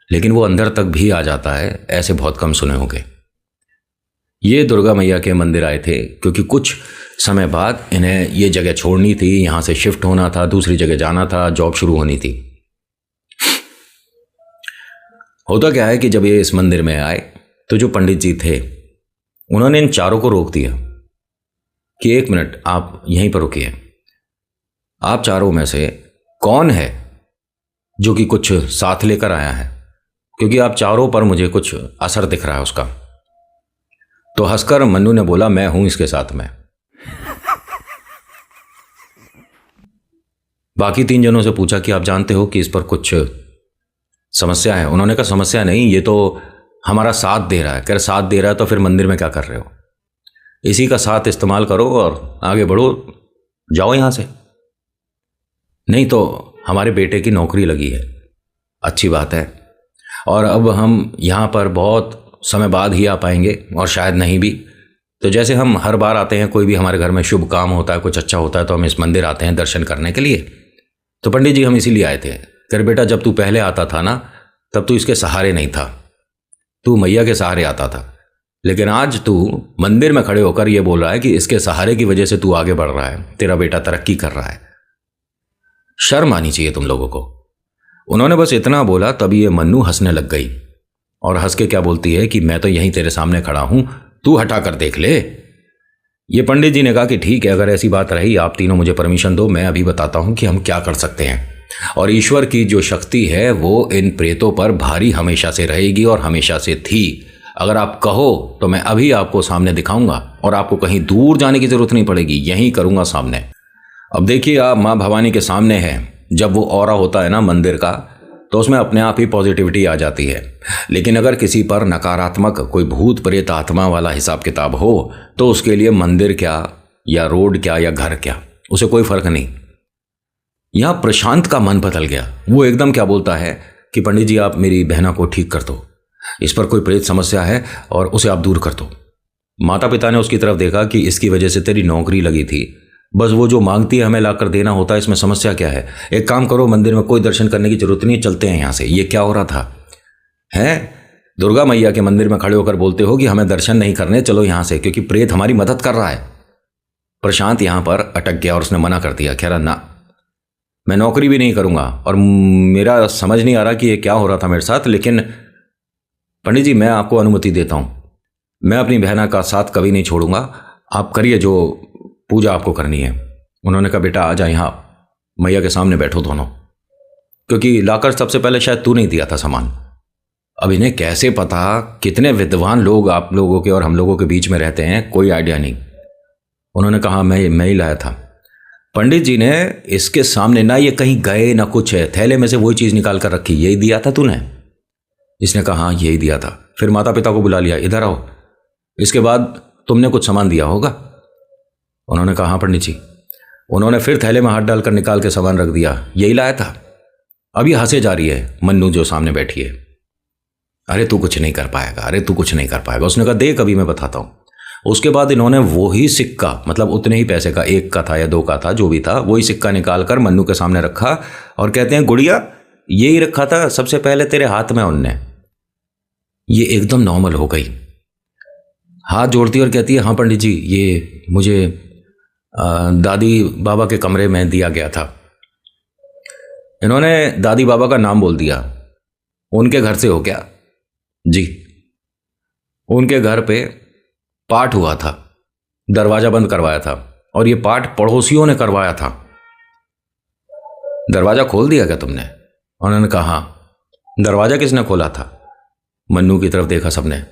लेकिन वो अंदर तक भी आ जाता है, ऐसे बहुत कम सुने होंगे। ये दुर्गा मैया के मंदिर आए थे क्योंकि कुछ समय बाद इन्हें ये जगह छोड़नी थी, यहाँ से शिफ्ट होना था, दूसरी जगह जाना था, जॉब शुरू होनी थी। होता क्या है कि जब ये इस मंदिर में आए तो जो पंडित जी थे उन्होंने इन चारों को रोक दिया कि 1 मिनट आप यहीं पर रुकिए। आप चारों में से कौन है जो कि कुछ साथ लेकर आया है, क्योंकि आप चारों पर मुझे कुछ असर दिख रहा है उसका। तो हंसकर मन्नू ने बोला, मैं हूं इसके साथ में। बाकी 3 जनों से पूछा कि आप जानते हो कि इस पर कुछ समस्या है? उन्होंने कहा समस्या नहीं, ये तो हमारा साथ दे रहा है। कह रहे साथ दे रहा है तो फिर मंदिर में क्या कर रहे हो? इसी का साथ इस्तेमाल करो और आगे बढ़ो, जाओ यहां से। नहीं तो हमारे बेटे की नौकरी लगी है। अच्छी बात है, और अब हम यहाँ पर बहुत समय बाद ही आ पाएंगे और शायद नहीं भी। तो जैसे हम हर बार आते हैं, कोई भी हमारे घर में शुभ काम होता है, कुछ अच्छा होता है, तो हम इस मंदिर आते हैं दर्शन करने के लिए। तो पंडित जी हम इसीलिए आए थे। तेरे बेटा जब तू पहले आता था ना, तब तू इसके सहारे नहीं था, तू मैया के सहारे आता था। लेकिन आज तू मंदिर में खड़े होकर ये बोल रहा है कि इसके सहारे की वजह से तू आगे बढ़ रहा है, तेरा बेटा तरक्की कर रहा है। शर्म आनी चाहिए तुम लोगों को। उन्होंने बस इतना बोला, तभी ये मन्नू हंसने लग गई, और हंस के क्या बोलती है कि मैं तो यहीं तेरे सामने खड़ा हूं, तू हटा कर देख ले। ये पंडित जी ने कहा कि ठीक है, अगर ऐसी बात रही, आप तीनों मुझे परमिशन दो, मैं अभी बताता हूं कि हम क्या कर सकते हैं। और ईश्वर की जो शक्ति है वो इन प्रेतों पर भारी हमेशा से रहेगी और हमेशा से थी। अगर आप कहो तो मैं अभी आपको सामने दिखाऊंगा, और आपको कहीं दूर जाने की जरूरत नहीं पड़ेगी, यहीं करूंगा सामने। अब देखिए, आप माँ भवानी के सामने हैं, जब वो ऑरा होता है ना मंदिर का, तो उसमें अपने आप ही पॉजिटिविटी आ जाती है। लेकिन अगर किसी पर नकारात्मक कोई भूत प्रेत आत्मा वाला हिसाब किताब हो, तो उसके लिए मंदिर क्या या रोड क्या या घर क्या, उसे कोई फर्क नहीं। यहां प्रशांत का मन बदल गया। वो एकदम क्या बोलता है कि पंडित जी आप मेरी बहना को ठीक कर दो, इस पर कोई प्रेत समस्या है और उसे आप दूर कर दो। माता पिता ने उसकी तरफ देखा कि इसकी वजह से तेरी नौकरी लगी थी, बस वो जो मांगती है हमें लाकर देना होता है, इसमें समस्या क्या है? एक काम करो, मंदिर में कोई दर्शन करने की जरूरत नहीं, चलते हैं यहां से। ये क्या हो रहा था? हैं दुर्गा मैया के मंदिर में खड़े होकर बोलते हो कि हमें दर्शन नहीं करने, चलो यहां से, क्योंकि प्रेत हमारी मदद कर रहा है। प्रशांत यहां पर अटक गया और उसने मना कर दिया, कह रहा ना, मैं नौकरी भी नहीं करूंगा, और मेरा समझ नहीं आ रहा कि ये क्या हो रहा था मेरे साथ, लेकिन पंडित जी मैं आपको अनुमति देता हूं, मैं अपनी बहना का साथ कभी नहीं छोड़ूंगा, आप करिए जो पूजा आपको करनी है। उन्होंने कहा बेटा आ जा, यहाँ मैया के सामने बैठो दोनों, क्योंकि लाकर सबसे पहले शायद तू नहीं दिया था सामान। अब इन्हें कैसे पता कितने विद्वान लोग आप लोगों के और हम लोगों के बीच में रहते हैं, कोई आइडिया नहीं। उन्होंने कहा मैं ही लाया था। पंडित जी ने इसके सामने, ना ये कहीं गए ना कुछ है, थैले में से वही चीज निकाल कर रखी, यही दिया था तूने? इसने कहा हाँ यही दिया था। फिर माता पिता को बुला लिया, इधर आओ, इसके बाद तुमने कुछ सामान दिया होगा। उन्होंने कहा हाँ पंडित जी। उन्होंने फिर थैले में हाथ डालकर निकाल के सामान रख दिया, यही लाया था। अभी हंसे जा रही है मन्नू जो सामने बैठी है, अरे तू कुछ नहीं कर पाएगा, अरे तू कुछ नहीं कर पाएगा। उसने कहा देख अभी मैं बताता हूं। उसके बाद इन्होंने वो ही सिक्का, मतलब उतने ही पैसे का, 1 का था या 2 का था, जो भी था, वही सिक्का निकाल कर मन्नू के सामने रखा और कहते हैं गुड़िया यही रखा था सबसे पहले तेरे हाथ में उनने। ये एकदम नॉर्मल हो गई, हाथ जोड़ती और कहती है हाँ पंडित जी ये मुझे दादी बाबा के कमरे में दिया गया था। इन्होंने दादी बाबा का नाम बोल दिया। उनके घर से हो क्या? जी, उनके घर पे पाठ हुआ था, दरवाजा बंद करवाया था, और ये पाठ पड़ोसियों ने करवाया था। दरवाजा खोल दिया क्या तुमने? उन्होंने कहा हाँ। दरवाजा किसने खोला था? मन्नू की तरफ देखा सबने।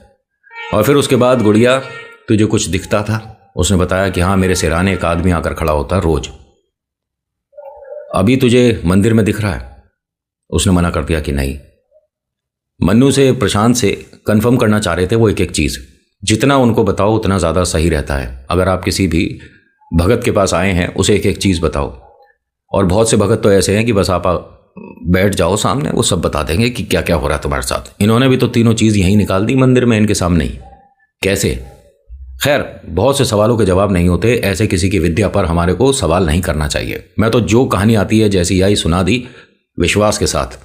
और फिर उसके बाद गुड़िया तुझे कुछ दिखता था? उसने बताया कि हाँ मेरे सिराने एक आदमी आकर खड़ा होता रोज। अभी तुझे मंदिर में दिख रहा है? उसने मना कर दिया कि नहीं। मन्नू से प्रशांत से कंफर्म करना चाह रहे थे वो एक एक चीज जितना उनको बताओ उतना ज़्यादा सही रहता है। अगर आप किसी भी भगत के पास आए हैं, उसे एक एक चीज़ बताओ। और बहुत से भगत तो ऐसे हैं कि बस आप बैठ जाओ सामने, वो सब बता देंगे कि क्या क्या हो रहा है तुम्हारे साथ। इन्होंने भी तो तीनों चीज़ यहीं निकाल दी मंदिर में इनके सामने ही। कैसे? खैर, बहुत से सवालों के जवाब नहीं होते। ऐसे किसी की विद्या पर हमारे को सवाल नहीं करना चाहिए। मैं तो जो कहानी आती है जैसी आई सुना दी विश्वास के साथ।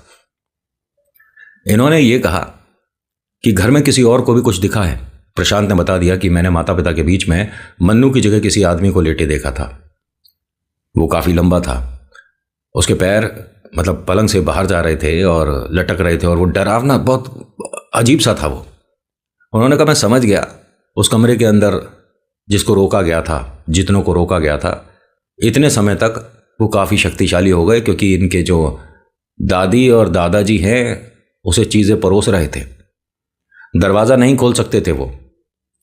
इन्होंने ये कहा कि घर में किसी और को भी कुछ दिखा है। प्रशांत ने बता दिया कि मैंने माता पिता के बीच में मन्नू की जगह किसी आदमी को लेटे देखा था। वो काफ़ी लंबा था, उसके पैर मतलब पलंग से बाहर जा रहे थे और लटक रहे थे, और वो डरावना बहुत अजीब सा था वो। उन्होंने कहा मैं समझ गया, उस कमरे के अंदर जिसको रोका गया था, जितनों को रोका गया था, इतने समय तक वो काफ़ी शक्तिशाली हो गए, क्योंकि इनके जो दादी और दादाजी हैं उसे चीज़ें परोस रहे थे। दरवाज़ा नहीं खोल सकते थे वो,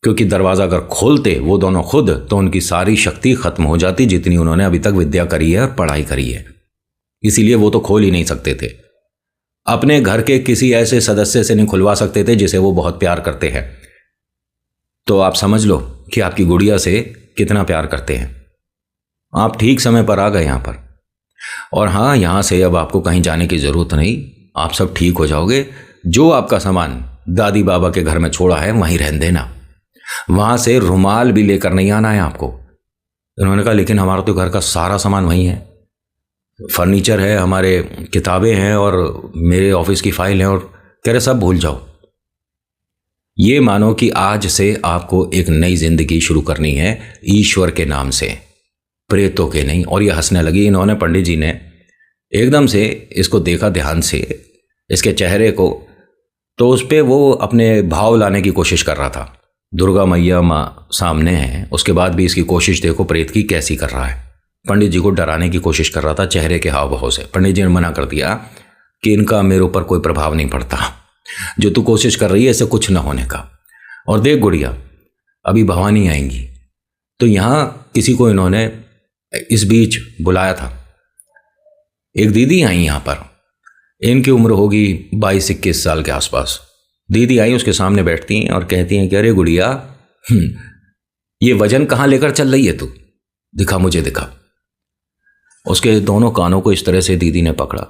क्योंकि दरवाज़ा अगर खोलते वो दोनों खुद, तो उनकी सारी शक्ति खत्म हो जाती जितनी उन्होंने अभी तक विद्या करी है और पढ़ाई करी है। इसीलिए वो तो खोल ही नहीं सकते थे। अपने घर के किसी ऐसे सदस्य से नहीं खुलवा सकते थे जिसे वो बहुत प्यार करते हैं। तो आप समझ लो कि आपकी गुड़िया से कितना प्यार करते हैं। आप ठीक समय पर आ गए यहाँ पर। और हाँ, यहाँ से अब आपको कहीं जाने की ज़रूरत नहीं, आप सब ठीक हो जाओगे। जो आपका सामान दादी बाबा के घर में छोड़ा है वहीं रहने देना, वहाँ से रुमाल भी लेकर नहीं आना है आपको। उन्होंने कहा लेकिन हमारा तो घर का सारा सामान वहीं है, फर्नीचर है, हमारे किताबें हैं और मेरे ऑफिस की फाइल है, और कह रहे सब भूल जाओ। ये मानो कि आज से आपको एक नई जिंदगी शुरू करनी है ईश्वर के नाम से, प्रेतों के नहीं। और ये हंसने लगी। इन्होंने, पंडित जी ने एकदम से इसको देखा ध्यान से, इसके चेहरे को, तो उस पर वो अपने भाव लाने की कोशिश कर रहा था। दुर्गा मैया माँ सामने है, उसके बाद भी इसकी कोशिश देखो प्रेत की कैसी कर रहा है। पंडित जी को डराने की कोशिश कर रहा था चेहरे के हाव भाव से। पंडित जी ने मना कर दिया कि इनका मेरे ऊपर कोई प्रभाव नहीं पड़ता, जो तू कोशिश कर रही है इससे कुछ ना होने का। और देख गुड़िया, अभी भवानी आएंगी, तो यहाँ किसी को इन्होंने इस बीच बुलाया था। एक दीदी आई यहाँ पर, इनकी उम्र होगी 22-21 साल के आसपास। दीदी आई, उसके सामने बैठती हैं और कहती हैं कि अरे गुड़िया, ये वजन कहाँ लेकर चल रही है तू, दिखा मुझे दिखा। उसके दोनों कानों को इस तरह से दीदी ने पकड़ा,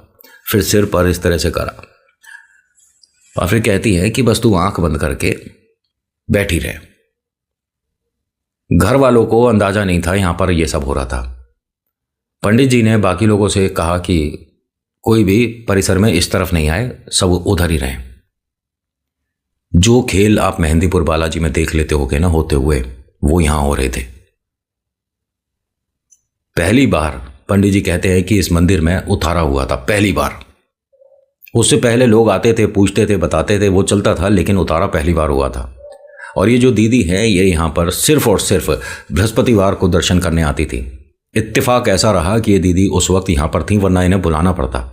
फिर सिर पर इस तरह से करा, और फिर कहती है कि बस तू आंख बंद करके बैठी रहे। घर वालों को अंदाजा नहीं था यहां पर यह सब हो रहा था। पंडित जी ने बाकी लोगों से कहा कि कोई भी परिसर में इस तरफ नहीं आए, सब उधर ही रहें। जो खेल आप मेहंदीपुर बालाजी में देख लेते होगे ना होते हुए, वो यहां हो रहे थे। पहली बार पंडित जी कहते हैं कि इस मंदिर में उतारा हुआ था, पहली बार। उससे पहले लोग आते थे, पूछते थे, बताते थे, वो चलता था, लेकिन उतारा पहली बार हुआ था। और ये जो दीदी है, ये यहाँ पर सिर्फ और सिर्फ बृहस्पतिवार को दर्शन करने आती थी। इत्तेफाक ऐसा रहा कि ये दीदी उस वक्त यहाँ पर थी, वरना इन्हें बुलाना पड़ता।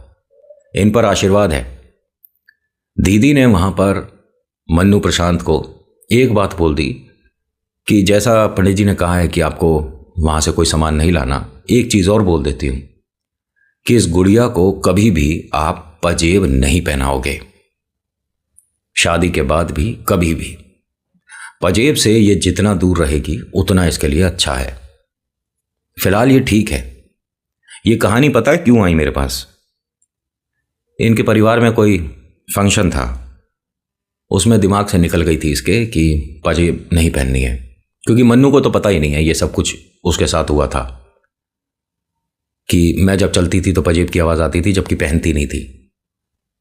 इन पर आशीर्वाद है। दीदी ने वहाँ पर मन्नू प्रशांत को एक बात बोल दी कि जैसा पंडित जी ने कहा है कि आपको वहाँ से कोई सामान नहीं लाना, एक चीज़ और बोल देती हूँ कि इस गुड़िया को कभी भी आप पजेब नहीं पहनाओगे, शादी के बाद भी कभी भी। पजेब से ये जितना दूर रहेगी उतना इसके लिए अच्छा है। फिलहाल ये ठीक है। ये कहानी पता है क्यों आई मेरे पास? इनके परिवार में कोई फंक्शन था, उसमें दिमाग से निकल गई थी इसके कि पजेब नहीं पहननी है, क्योंकि मन्नू को तो पता ही नहीं है ये सब कुछ उसके साथ हुआ था कि मैं जब चलती थी तो पजेब की आवाज़ आती थी, जबकि पहनती नहीं थी।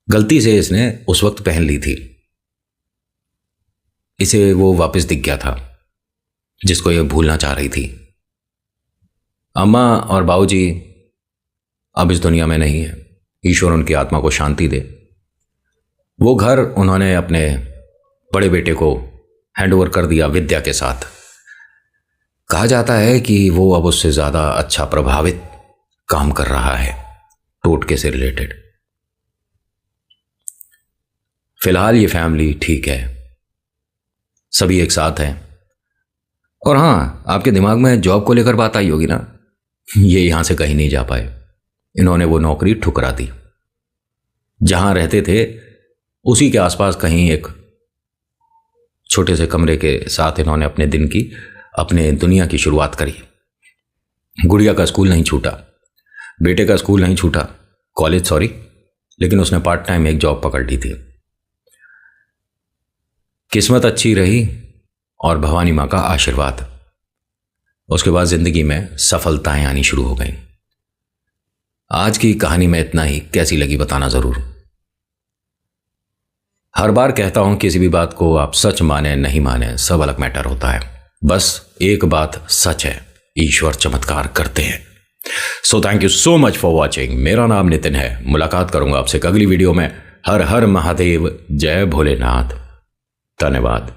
गलती से इसने उस वक्त पहन ली थी। इसे वो वापस दिख गया था जिसको ये भूलना चाह रही थी। अम्मा और बाबूजी अब इस दुनिया में नहीं है, ईश्वर उनकी आत्मा को शांति दे। वो घर उन्होंने अपने बड़े बेटे को हैंडओवर कर दिया विद्या के साथ। कहा जाता है कि वो अब उससे ज़्यादा अच्छा प्रभावित काम कर रहा है टोटके से रिलेटेड। फिलहाल ये फैमिली ठीक है, सभी एक साथ हैं। और हाँ, आपके दिमाग में जॉब को लेकर बात आई होगी ना, ये यहां से कहीं नहीं जा पाए। इन्होंने वो नौकरी ठुकरा दी। जहां रहते थे उसी के आसपास कहीं एक छोटे से कमरे के साथ इन्होंने अपने दुनिया की शुरुआत करी। गुड़िया का स्कूल नहीं छूटा, बेटे का स्कूल नहीं छूटा, कॉलेज सॉरी, लेकिन उसने पार्ट टाइम एक जॉब पकड़ ली थी। किस्मत अच्छी रही और भवानी माँ का आशीर्वाद, उसके बाद जिंदगी में सफलताएं आनी शुरू हो गई। आज की कहानी में इतना ही, कैसी लगी बताना जरूर। हर बार कहता हूं किसी भी बात को आप सच माने नहीं माने, सब अलग मैटर होता है। बस एक बात सच है, ईश्वर चमत्कार करते हैं। So thank you so much for watching. मेरा नाम नितिन है। मुलाकात करूंगा आपसे अगली वीडियो में। हर हर महादेव, जय भोलेनाथ। धन्यवाद।